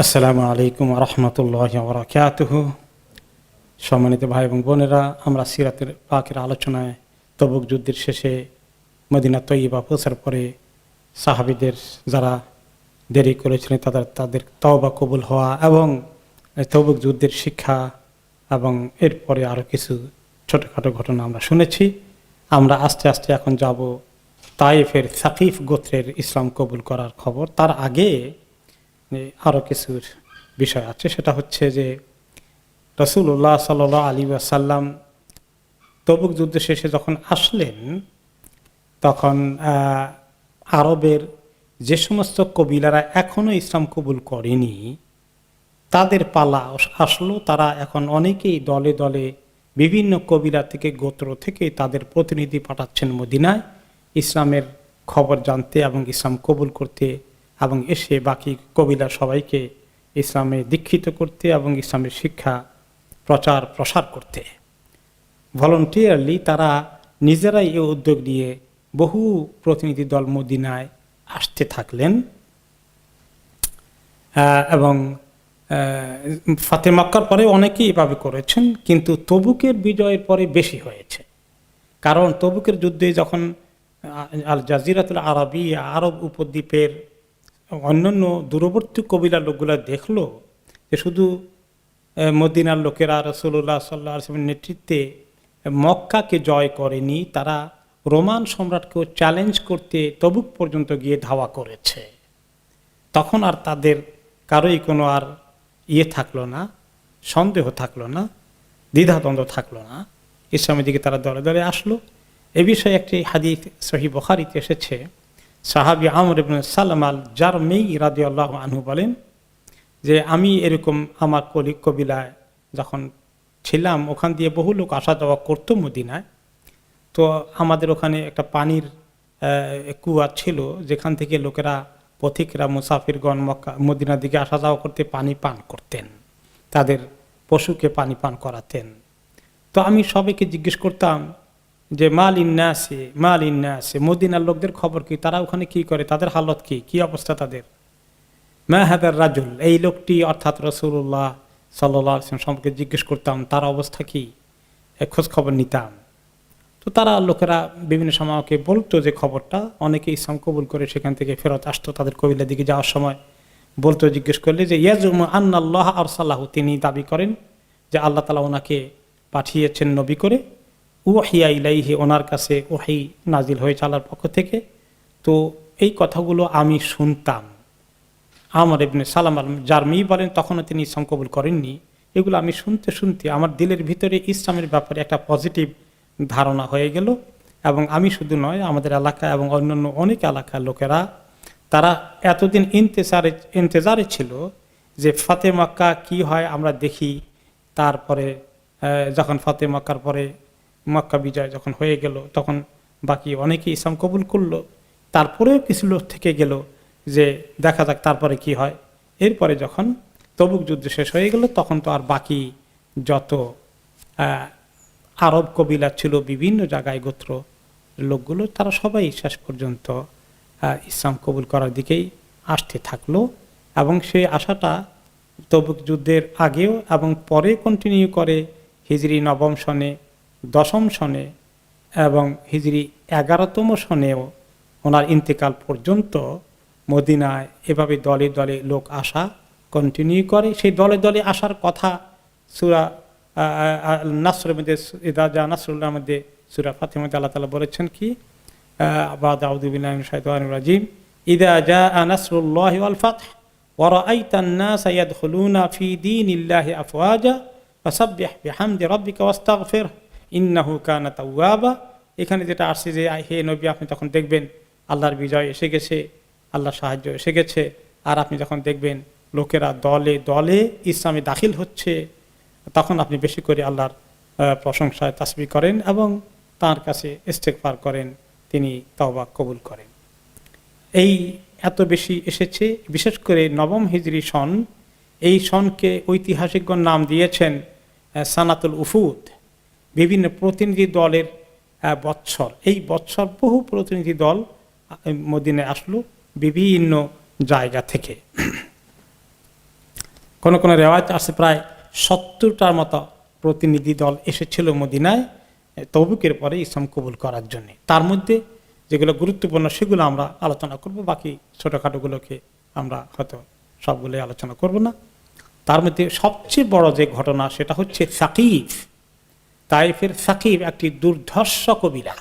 আসসালামু আলাইকুম রহমতুল্লাহ বরকাতুহু। সম্মানিত ভাই এবং বোনেরা, আমরা সিরাতের পাকের আলোচনায় তবুক যুদ্ধের শেষে মদিনা তৈয়বা পৌঁছার পরে সাহাবীদের যারা দেরি করেছিলেন তাদের তওবা কবুল হওয়া এবং তবুক যুদ্ধের শিক্ষা এবং এরপরে আরও কিছু ছোটোখাটো ঘটনা আমরা শুনেছি। আমরা আস্তে আস্তে এখন যাব তায়েফের সাকিফ গোত্রের ইসলাম কবুল করার খবর। তার আগে আরও কিছু বিষয় আছে, সেটা হচ্ছে যে রাসূলুল্লাহ সাল্লাল্লাহু আলাইহি ওয়াসাল্লাম তবুক যুদ্ধ শেষে যখন আসলেন তখন আরবের যে সমস্ত কবিলারা এখনও ইসলাম কবুল করেনি তাদের পালা আসলো। তারা এখন অনেকেই দলে দলে বিভিন্ন কবিলা থেকে গোত্র থেকে তাদের প্রতিনিধি পাঠাচ্ছেন মদিনায় ইসলামের খবর জানতে এবং ইসলাম কবুল করতে, এবং এসে বাকি কবিলা সবাইকে ইসলামে দীক্ষিত করতে এবং ইসলামের শিক্ষা প্রচার প্রসার করতে। ভলান্টিয়ারলি তারা নিজেরাই এই উদ্যোগ নিয়ে বহু প্রতিনিধি দল মদিনায় আসতে থাকলেন এবং ফাতে মক্কার পরে অনেকেই এভাবে করেছেন, কিন্তু তবুকের বিজয়ের পরে বেশি হয়েছে। কারণ তবুকের যুদ্ধে যখন আল জাজিরাতুল আরবি আরব উপদ্বীপের অন্যান্য দূরবর্তী কবিলার লোকগুলা দেখলো যে শুধু মদিনার লোকেরা রাসূলুল্লাহ সাল্লাল্লাহু আলাইহি ওয়াসাল্লামের নেতৃত্বে মক্কাকে জয় করেনি, তারা রোমান সম্রাটকেও চ্যালেঞ্জ করতে তবুক পর্যন্ত গিয়ে ধাওয়া করেছে। তখন আর তাদের কারোই কোনো আর থাকলো না, সন্দেহ থাকলো না, দ্বিধাদ্বন্দ্ব থাকলো না, ইসলামের দিকে তারা দলে দলে আসলো। এ বিষয়ে একটি হাদিস সহিহ বুখারীতে এসেছে। সাহাবী আমর ইবনে সালামা আল জারমি রাদিয়াল্লাহু আনহু বলেন যে আমি এরকম আমার কবিলায় যখন ছিলাম ওখান দিয়ে বহু লোক আসা যাওয়া করতো মদিনায়। তো আমাদের ওখানে একটা পানির কুয়া ছিল যেখান থেকে লোকেরা পথিকরা মুসাফিরগণ মদিনার দিকে আসা যাওয়া করতে পানি পান করতেন, তাদের পশুকে পানি পান করাতেন। তো আমি সবাইকে জিজ্ঞেস করতাম যে মাল ইন্নাসে মদিনার লোকদের খবর কি, তারা ওখানে কি করে, তাদের হালত কি অবস্থা তাদের। মা হাদার রাজুল, এই লোকটি অর্থাৎ রাসূলুল্লাহ সাল্লাল্লাহু আলাইহি ওয়াসাল্লাম সম্পর্কে জিজ্ঞেস করতাম তার অবস্থা কি, খোঁজ খবর নিতাম। তো তারা লোকেরা বিভিন্ন সময় আমাকে বলতো যে খবরটা, অনেকে ইসলাম কবুল করে সেখান থেকে ফেরত আসতো, তাদের কবিলার দিকে যাওয়ার সময় বলতো, জিজ্ঞেস করলে যে ইয়াজুমু আন্নাল্লাহ আরসালাহু, তিনি দাবি করেন যে আল্লাহ তাআলা ওনাকে পাঠিয়েছেন নবী করে, ওহিয়া ইলাইহি, ওনার কাছে ওহী নাজিল হয়েছে আল্লাহর পক্ষ থেকে। তো এই কথাগুলো আমি শুনতাম। আমর ইবনে সালামা আল জারমি বলেন তখনও তিনি ইসলাম কবুল করেননি। এগুলো আমি শুনতে শুনতে আমার দিলের ভিতরে ইসলামের ব্যাপারে একটা পজিটিভ ধারণা হয়ে গেল। এবং আমি শুধু নয়, আমাদের এলাকা এবং অন্যান্য অনেক এলাকার লোকেরা তারা এতদিন ইন্তেজারে ছিল যে ফাতে মক্কা কি হয় আমরা দেখি। তারপরে যখন ফাতে মক্কার পরে মক্কা বিজয় যখন হয়ে গেল তখন বাকি অনেকে ইসলাম কবুল করলো, তারপরেও কিছু লোক থেকে গেল যে দেখা যাক তারপরে কি হয়। এরপরে যখন তবুক যুদ্ধ শেষ হয়ে গেল তখন তো আর বাকি যত আরব কবিলা ছিল বিভিন্ন জায়গায় গোত্র লোকগুলো তারা সবাই শেষ পর্যন্ত ইসলাম কবুল করার দিকেই আসতে থাকলো। এবং সেই আশাটা তবুক যুদ্ধের আগেও এবং পরে কন্টিনিউ করে হিজরি 9ম সনে, 10ম সনে এবং হিজরি 11তম সনেও ওনার ইন্তেকাল পর্যন্ত মদিনায় এভাবে দলে দলে লোক আসা কন্টিনিউ করে। সেই দলে দলে আসার কথা সূরা নাসরের মধ্যে, ইদা জা নাসরুল্লাহর মধ্যে সূরা ফাতিহার মধ্যে আল্লাহ তাআলা বলেছেন কি, বা'দা আউযু বিল্লাহি মিনাশ শাইতানির রাজীম, ইদা জা নাসরুল্লাহি ওয়াল ফাতহ ওয়া রাআইতান নাসা ইয়াদখুলুনা ফি দীনিল্লাহি আফওয়াজা ফাসাব্বিহ বিহামদি রাব্বিকা ওয়াস্তাগফির ইন্নাহু কানা তাওয়াবা। এখানে যেটা আসছে যে হে নবী আপনি তখন দেখবেন আল্লাহর বিজয় এসে গেছে, আল্লাহর সাহায্য এসে গেছে, আর আপনি যখন দেখবেন লোকেরা দলে দলে ইসলামে দাখিল হচ্ছে তখন আপনি বেশি করে আল্লাহর প্রশংসায় তাসবিহ করেন এবং তার কাছে ইস্তেগফার করেন, তিনি তওবা কবুল করেন। এই এত বেশি এসেছে। বিশেষ করে 9ম হিজরি সন, এই সনকে ঐতিহাসিকগণ নাম দিয়েছেন সানাতুল উফুদ, বিভিন্ন প্রতিনিধি দলের বৎসর। এই বৎসর বহু প্রতিনিধি দল মদিনায় আসলো বিভিন্ন জায়গা থেকে। কোন কোন রেওয়াজ আছে প্রায় 70টার মতো প্রতিনিধি দল এসেছিল মদিনায় তবুকের পরে ইসলাম কবুল করার জন্য। তার মধ্যে যেগুলো গুরুত্বপূর্ণ সেগুলো আমরা আলোচনা করব, বাকি ছোটোখাটোগুলোকে আমরা হয়তো সবগুলোই আলোচনা করব না। তার মধ্যে সবচেয়ে বড় যে ঘটনা সেটা হচ্ছে সাকিফ। তাইফের সাকিফ একটি দুর্ধর্ষ কবিলা।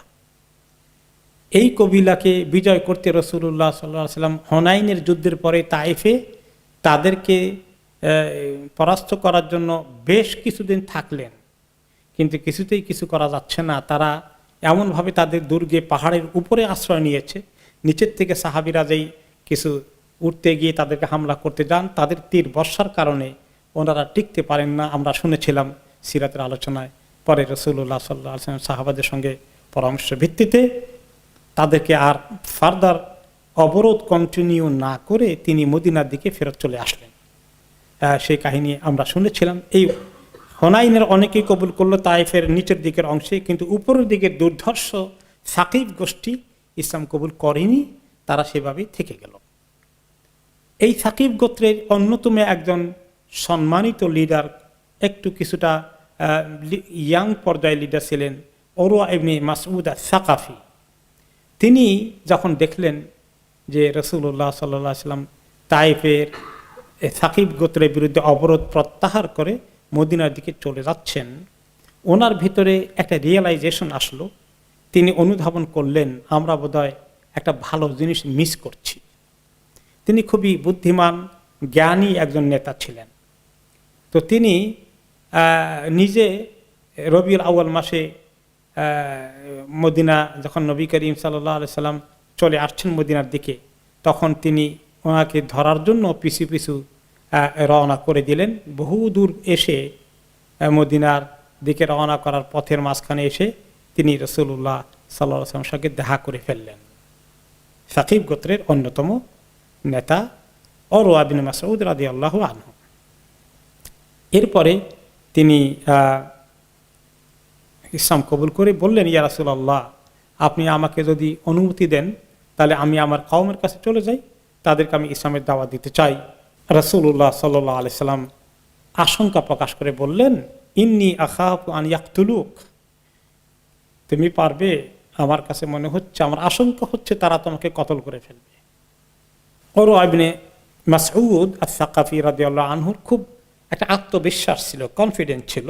এই কবিলাকে বিজয় করতে রাসূলুল্লাহ সাল্লাল্লাহু আলাইহি ওয়াসাল্লাম হুনাইনের যুদ্ধের পরে তাইফে তাদেরকে পরাস্ত করার জন্য বেশ কিছুদিন থাকলেন, কিন্তু কিছুতেই কিছু করা যাচ্ছে না। তারা এমনভাবে তাদের দুর্গে পাহাড়ের উপরে আশ্রয় নিয়েছে, নিচের থেকে সাহাবীরা যেই কিছু উঠতে গিয়ে তাদেরকে হামলা করতে যান, তাদের তীর বর্ষার কারণে ওনারা টিকতে পারেন না। আমরা শুনেছিলাম সিরাতের আলোচনায়। পরে রাসূলুল্লাহ সাল্লাল্লাহু আলাইহি ওয়াসাল্লাম সাহাবাদের সঙ্গে পরামর্শের ভিত্তিতে তাদেরকে আর ফার্দার অবরোধ কন্টিনিউ না করে তিনি মদিনার দিকে ফেরত চলে আসলেন। সেই কাহিনী আমরা শুনেছিলাম। এই হুনাইনের অনেকেই কবুল করলো তাইফের নিচের দিকের অংশে, কিন্তু উপরের দিকের দুর্ধর্ষ সাকিব গোষ্ঠী ইসলাম কবুল করেনি, তারা সেভাবেই থেকে গেল। এই সাকিব গোত্রের অন্যতম একজন সম্মানিত লিডার, একটু কিছুটা ইয়াং পর্যায়ে লিডার ছিলেন উরওয়া ইবনে মাসউদ আস-সাকাফি। তিনি যখন দেখলেন যে রাসূলুল্লাহ সাল্লাল্লাহু আলাইহি ওয়াসাল্লাম তাইফের সাকিব গোত্রের বিরুদ্ধে অবরোধ প্রত্যাহার করে মদিনার দিকে চলে যাচ্ছেন, ওনার ভিতরে একটা রিয়েলাইজেশন আসলো। তিনি অনুধাবন করলেন আমরা বোধহয় একটা ভালো জিনিস মিস করছি। তিনি খুবই বুদ্ধিমান জ্ঞানী একজন নেতা ছিলেন। তো তিনি নিজে রবিউল আউয়াল মাসে মদিনা যখন নবী করিম সাল্লাল্লাহু আলাইহি সাল্লাম চলে আসছেন মদিনার দিকে, তখন তিনি ওনাকে ধরার জন্য পিছু পিছু রওনা করে দিলেন। বহু দূর এসে মদিনার দিকে রওনা করার পথের মাঝখানে এসে তিনি রাসূলুল্লাহ সাল্লাল্লাহু আলাইহি ওয়াসাল্লামের সঙ্গে দেখা করে ফেললেন। সাকিব গোত্রের অন্যতম নেতা উরওয়া ইবনে মাসউদ রাদিয়াল্লাহু আনহু। এরপরে তিনি ইসলাম কবুল করে বললেন, ইয়া রাসূলুল্লাহ, আপনি আমাকে যদি অনুমতি দেন তাহলে আমি আমার কওমের কাছে চলে যাই, তাদেরকে আমি ইসলামের দাওয়াত দিতে চাই। রাসূলুল্লাহ সাল্লাল্লাহু আলাইহি সাল্লাম আশঙ্কা প্রকাশ করে বললেন, ইন্নী আখাফু আন ইয়াকতুলুক, তুমি পারবে? আমার কাছে মনে হচ্ছে, আমার আশঙ্কা হচ্ছে তারা তোমাকে কতল করে ফেলবে। উরওয়া ইবনে মাসউদ আস-সাকাফি রাদিয়াল্লাহু আনহুর খুব একটা আত্মবিশ্বাস ছিল, কনফিডেন্ট ছিল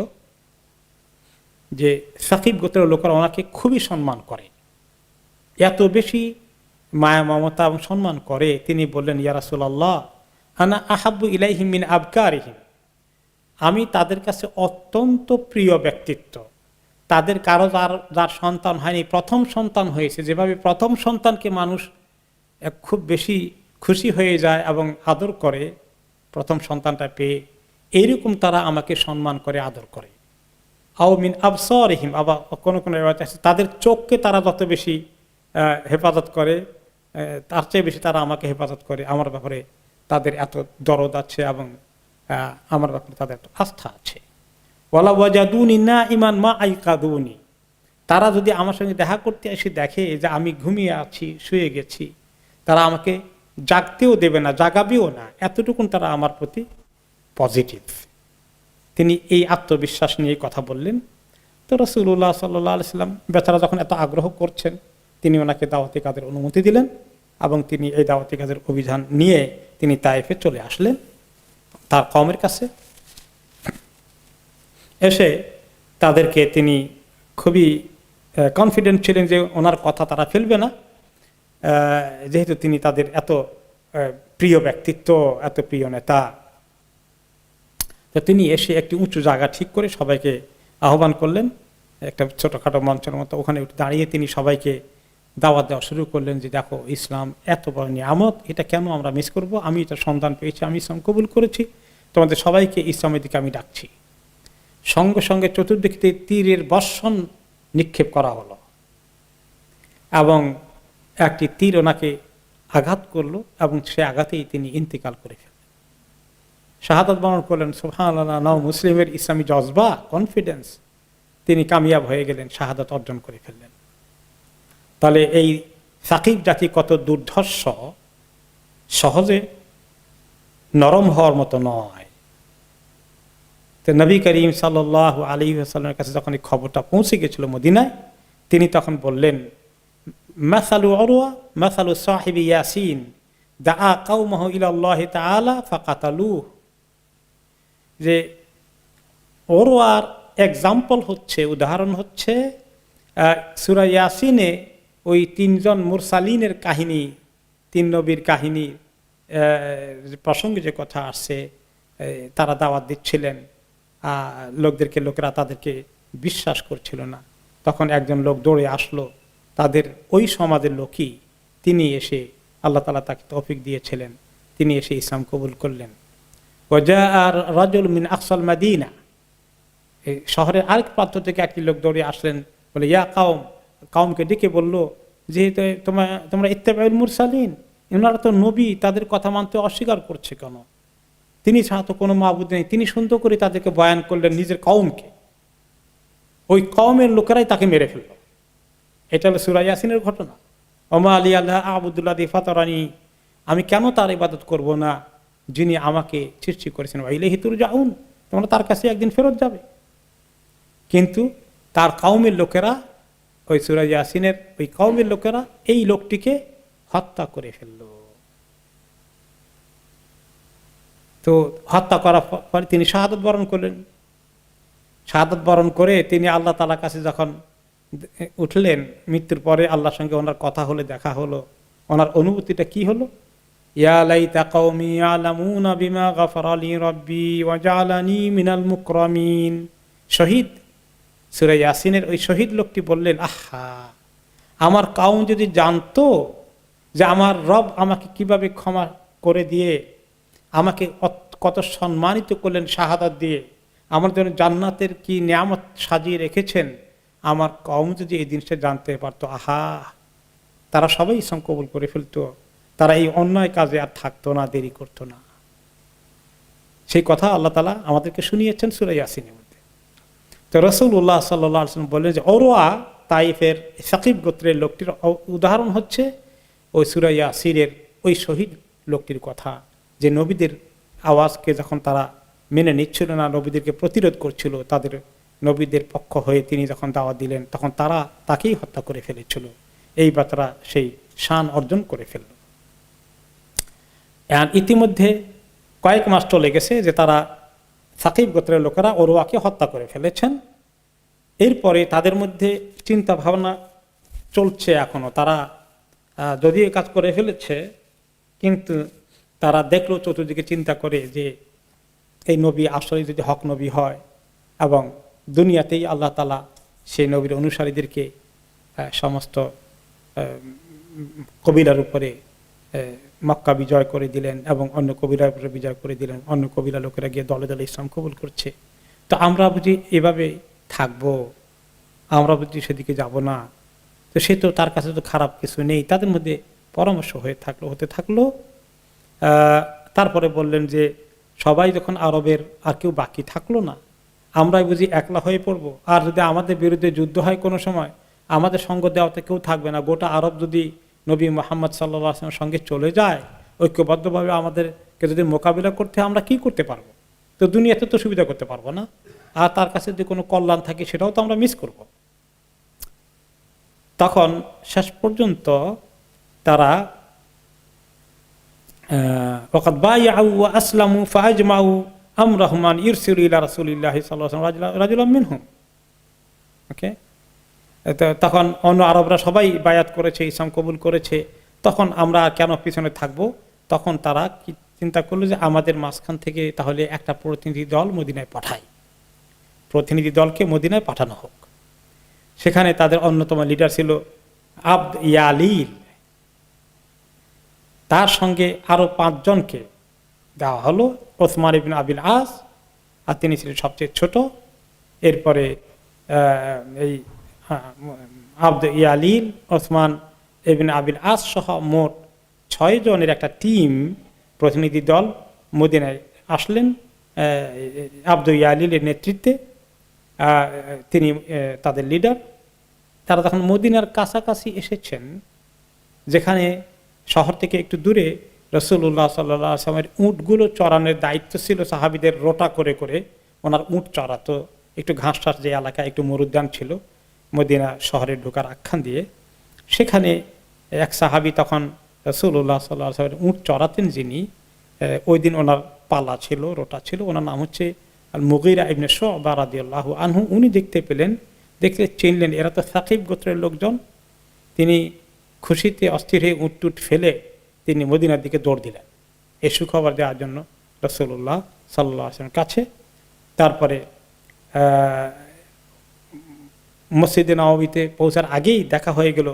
যে সাকিব গোত্রের লোকেরা ওনাকে খুবই সম্মান করে। এত বেশি মায়া মমতা এবং সম্মান করে তিনি বললেন, ইয়া রাসূলুল্লাহ, আনা আহাব্বু ইলাইহিম মিন আবকারিহিম, আমি তাদের কাছে অত্যন্ত প্রিয় ব্যক্তিত্ব। তাদের কারো যার সন্তান হয়নি, প্রথম সন্তান হয়েছে, যেভাবে প্রথম সন্তানকে মানুষ খুব বেশি খুশি হয়ে যায় এবং আদর করে প্রথম সন্তানটা পেয়ে, এইরকম তারা আমাকে সম্মান করে আদর করে। আও মিন আবসারিহিম, আবার কোনো কোনো রিওয়ায়াতে আছে তাদের চোখকে তারা যত বেশি হেফাজত করে তার চেয়ে বেশি তারা আমাকে হেফাজত করে। আমার ব্যাপারে তাদের এত দরদ আছে এবং আমার ব্যাপারে তাদের এত আস্থা আছে। ওয়ালা ওয়াজাদুনি নাইমান মা আইকাদুনি, তারা যদি আমার সঙ্গে দেখা করতে এসে দেখে যে আমি ঘুমিয়ে আছি, শুয়ে গেছি, তারা আমাকে জাগতেও দেবে না, জাগাবেও না, এতটুকুন তারা আমার প্রতি পজিটিভ। তিনি এই আত্মবিশ্বাস নিয়ে কথা বললেন। তো রাসূলুল্লাহ সাল্লাল্লাহু আলাইহি সাল্লাম বেচারা যখন এত আগ্রহ করছেন, তিনি ওনাকে দাওয়াতি কাজের অনুমতি দিলেন এবং তিনি এই দাওয়াতি কাজের অভিযান নিয়ে তিনি তায়েফে চলে আসলেন তার কওমের কাছে। এসে তাদেরকে তিনি খুবই কনফিডেন্ট ছিলেন যে ওনার কথা তারা ফেলবে না, যেহেতু তিনি তাদের এত প্রিয় ব্যক্তিত্ব, এত প্রিয় নেতা। তো তিনি এসে একটি উঁচু জায়গা ঠিক করে সবাইকে আহ্বান করলেন, একটা ছোটোখাটো মঞ্চের মতো। ওখানে দাঁড়িয়ে তিনি সবাইকে দাওয়াত দেওয়া শুরু করলেন যে দেখো, ইসলাম এত বড় নিয়ামত, এটা কেন আমরা মিস করব? আমি এটা সন্ধান পেয়েছি, আমি ইসলাম কবুল করেছি, তোমাদের সবাইকে ইসলামের দিকে আমি ডাকছি। সঙ্গে সঙ্গে চতুর্দিক থেকে তীরের বর্ষণ নিক্ষেপ করা হলো এবং একটি তীর ওনাকে আঘাত করলো এবং সে আঘাতেই তিনি ইন্তেকাল করে ফেললেন, শাহাদাত বরণ করলেন। সুবহানাল্লাহ, নাও মুসলিমের ইসলামী জজবা, কনফিডেন্স, তিনি কামিয়াব হয়ে গেলেন, শাহাদাত অর্জন করে ফেললেন। তাহলে এই সাকিব জাতি কত দুর্ধর্ষ, সহজে নরম হওয়ার মতো নয়। তো নবী করিম সাল্লাল্লাহু আলাইহি ওয়াসাল্লামের কাছে যখন এই খবরটা পৌঁছে গেছিল মদিনায়, তিনি তখন বললেন, মাসালু উরওয়া মাসালু সাহিবি ইয়াসিন দাআ কওমাহু ইলাল্লাহি তাআলা ফাকাতালুহু, যে উরওয়ার এক্সাম্পল হচ্ছে, উদাহরণ হচ্ছে সূরা ইয়াসিনে ওই তিনজন মুরসালিনের কাহিনী, তিন নবীর কাহিনী প্রসঙ্গে যে কথা আসছে, তারা দাওয়াত দিচ্ছিলেন লোকদেরকে, লোকেরা তাদেরকে বিশ্বাস করছিল না। তখন একজন লোক দৌড়ে আসলো, তাদের ওই সমাজের লোকই, তিনি এসে, আল্লাহ তাআলা তাকে তৌফিক দিয়েছিলেন, তিনি এসে ইসলাম কবুল করলেন। ওয়াজা আর রাজুল মিন আকসাল মাদিনা, এই শহরের আরেক প্রান্ত থেকে একটি লোক দৌড়ে আসলেন, বলে ইয়া কাউম, কাউমকে ডেকে বলল যে তোমরা ইত্তেবাউল মুরসালিন, ওনারা তো নবী, তাদের কথা মানতে অস্বীকার করছে কেন? তিনি ছাড়া তো কোনো মাবুদ নেই। তিনি সুন্দর করে তাদেরকে বয়ান করলেন নিজের কওমকে, ওই কওমের লোকেরাই তাকে মেরে ফেলল। এটা হলো সূরা ইয়াসিনের ঘটনা। ওমা আলী আল্লাহ আবুদুল্লাহ ফাতারানি, আমি কেন তার ইবাদত করব না যিনি আমাকে সৃষ্টি করেছেন, ওয়া ইলাইহি তুরজাউন, তোমরা তার কাছে একদিন ফেরত যাবে। কিন্তু তার কওমের লোকেরা, ওই সূরা ইয়াসিনের ওই কওমের লোকেরা এই লোকটিকে হত্যা করে ফেলল। তো হত্যা করার পরে তিনি শাহাদাত বরণ করলেন। শাহাদাত বরণ করে তিনি আল্লাহ তাআলার কাছে যখন উঠলেন, মৃত্যুর পরে আল্লাহর সঙ্গে ওনার কথা হলে, দেখা হলো, ওনার অনুভূতিটা কি হলো? ইয়া লাইতা কওমি ইয়ালামুনা বিমা গাফারা লি রাব্বি ওয়া জাআলানি মিনাল মুকরামিন। শহীদ, সূরা ইয়াসিনের ওই শহীদ লোকটি বললেন, আহা, আমার কওম যদি জানতো যে আমার রব আমাকে কিভাবে ক্ষমা করে দিয়ে আমাকে কত সম্মানিত করলেন শাহাদাত দিয়ে, আমার জন্য জান্নাতের কি নিয়ামত সাজিয়ে রেখেছেন, আমার কওম যদি এই জিনিসটা জানতে পারতো, আহা, তারা সবাই ইসলাম কবুল করে ফেলতো, তারা এই অন্যায় কাজে আর থাকতো না, দেরি করতো না। সেই কথা আল্লাহ তাআলা আমাদেরকে শুনিয়েছেন সূরা ইয়াসিনের মধ্যে। তো রাসূলুল্লাহ সাল্লাল্লাহু আলাইহি ওয়াসাল্লাম বললেন যে উরওয়া তাইফের সাকিব গোত্রের লোকটির উদাহরণ হচ্ছে ওই সূরা ইয়াসিনের ওই শহীদ লোকটির কথা, যে নবীদের আওয়াজকে যখন তারা মেনে নিচ্ছিল না, নবীদেরকে প্রতিরোধ করছিল, তাদের নবীদের পক্ষ হয়ে তিনি যখন দাওয়াত দিলেন, তখন তারা তাকেই হত্যা করে ফেলেছিল। এইবার তারা সেই শান অর্জন করে ফেলল। ইতিমধ্যে কয়েক মাস চলে গেছে যে তারা সাকিব গোত্রের লোকেরা উরওয়াকে হত্যা করে ফেলেছেন। এরপরে তাদের মধ্যে চিন্তা ভাবনা চলছে এখনো, তারা যদিও কাজ করে ফেলেছে, কিন্তু তারা দেখলো চতুর্দিকে চিন্তা করে যে এই নবী আসলে যদি হক নবী হয় এবং দুনিয়াতেই আল্লাহ তাআলা সেই নবীর অনুসারীদেরকে সমস্ত কবিলার উপরে মক্কা বিজয় করে দিলেন এবং অন্য কবিলার উপরে বিজয় করে দিলেন, অন্য কবিলা লোকেরা গিয়ে দলে দলে ইসলাম কবুল করছে, তো আমরা বুঝি এভাবে থাকবো, আমরা বুঝি সেদিকে যাব না, তো সে তো, তার কাছে তো খারাপ কিছু নেই। তাদের মধ্যে পরামর্শ হতে থাকলো। তারপরে বললেন যে সবাই যখন আরবের আর কেউ বাকি থাকলো না, আমরাই বুঝি একলা হয়ে পড়বো, আর যদি আমাদের বিরুদ্ধে যুদ্ধ হয় কোনো সময়, আমাদের সঙ্গ দেওয়াতে কেউ থাকবে না। গোটা আরব যদি নবী মুহাম্মদ সাল্লাল্লাহু আলাইহি ওয়াসাল্লামের সঙ্গে চলে যায়, ঐক্যবদ্ধভাবে আমাদেরকে যদি মোকাবিলা করতে হয়, আমরা কি করতে পারবো? তো দুনিয়াতে তো সুবিধা করতে পারবো না, আর তার কাছে যদি কোনো কল্যাণ থাকে সেটাও তো আমরা মিস করব। তখন শেষ পর্যন্ত তারা ওয়াকাদ বায়াউ ওয়া আসলামু ফাআজমাউ আমরাহুম আন ইরসিলু ইলা রাসূলিল্লাহি সাল্লাল্লাহু আলাইহি ওয়াসাল্লাম রাজুলাম মিনহুম। ওকে, তখন অন্য আরবরা সবাই বায়াত করেছে, ইসলাম কবুল করেছে, তখন আমরা কেন পিছনে থাকবো? তখন তারা কি চিন্তা করলো যে আমাদের মাঝখান থেকে তাহলে একটা প্রতিনিধি দল মদিনায় পাঠাই, প্রতিনিধি দলকে মদিনায় পাঠানো হোক। সেখানে তাদের অন্যতম লিডার ছিল আবদ ইয়ালিল, তার সঙ্গে আরো 5 জনকে দেওয়া হলো। ওসমান ইবনে আবিল আস, আর তিনি ছিলেন সবচেয়ে ছোট। এরপরে এই আবদ ইয়ালিল, ওসমান ইবনে আবিল আস সহ মোট 6 জনের একটা টিম, প্রতিনিধি দল মদিনায় আসলেন আবদ ইয়ালিলের নেতৃত্বে। তিনি তাদের লিডার। তারা তখন মদিনার কাছাকাছি এসেছেন, যেখানে শহর থেকে একটু দূরে রাসূলুল্লাহ সাল্লাল্লাহু আলাইহি ওয়াসাল্লামের উটগুলো চড়ানোর দায়িত্ব ছিল সাহাবীদের, রোটা করে করে ওনার উট চড়াতো, একটু ঘাস টাস যে এলাকায় একটু মরুদ্যান ছিল মদিনা শহরে ঢোকার আখ্যান দিয়ে, সেখানে এক সাহাবী তখন রাসূলুল্লাহ সাল্লাল্লাহু আলাইহি ওয়াসাল্লাম উট চড়াতেন যিনি, ওই দিন ওনার পালা ছিল, রোটা ছিল, ওনার নাম হচ্ছে আল মুগীরা ইবনে শুবা রাদিয়াল্লাহু আনহু। উনি দেখতে পেলেন, দেখলে চিনলেন এরা তো সাকিব গোত্রের লোকজন। তিনি খুশিতে অস্থির হয়ে উট টুট ফেলে তিনি মদিনার দিকে দৌড় দিলেন এই সুখবর দেওয়ার জন্য রাসূলুল্লাহ সাল্লাল্লাহু আলাইহি ওয়াসাল্লামের কাছে। তারপরে মসজিদে নববীতে পৌঁছার আগেই দেখা হয়ে গেল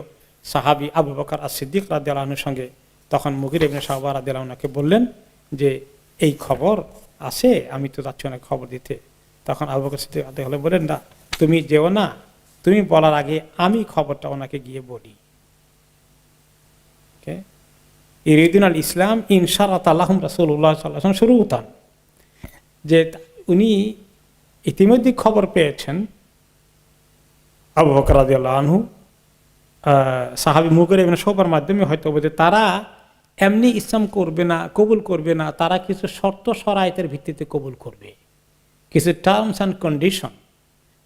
সাহাবী আবু বকর as-সিদ্দিক রাদিয়াল্লাহু আনহুর সঙ্গে। তখন মুগীরা ইবনে শুবা রাদিয়াল্লাহু আনহুকে বললেন যে এই খবর আছে, আমি তো যাচ্ছি না খবর দিতে। তখন আবু বকর সিদ্দিক রাদিয়াল্লাহু বললেন, না তুমি যেও না, তুমি বলার আগে আমি খবরটা ওনাকে গিয়ে বলি। ইরিদুনাল ইসলাম ইনশাআল্লাহ লাহুম রাসূলুল্লাহ সাল্লাল্লাহু আলাইহি ওয়াসাল্লাম শুরুতান, যে উনি ইতিমধ্যে খবর পেয়েছেন আবু বকর রাদিয়াল্লাহু আনহু সাহাবী মুগীরা ইবনে শুবার মাধ্যমে হয়তো বলতে তারা এমনি ইসলাম করবে না, কবুল করবে না, তারা কিছু শর্ত শরায়েতের ভিত্তিতে কবুল করবে, কিছু টার্মস অ্যান্ড কন্ডিশন।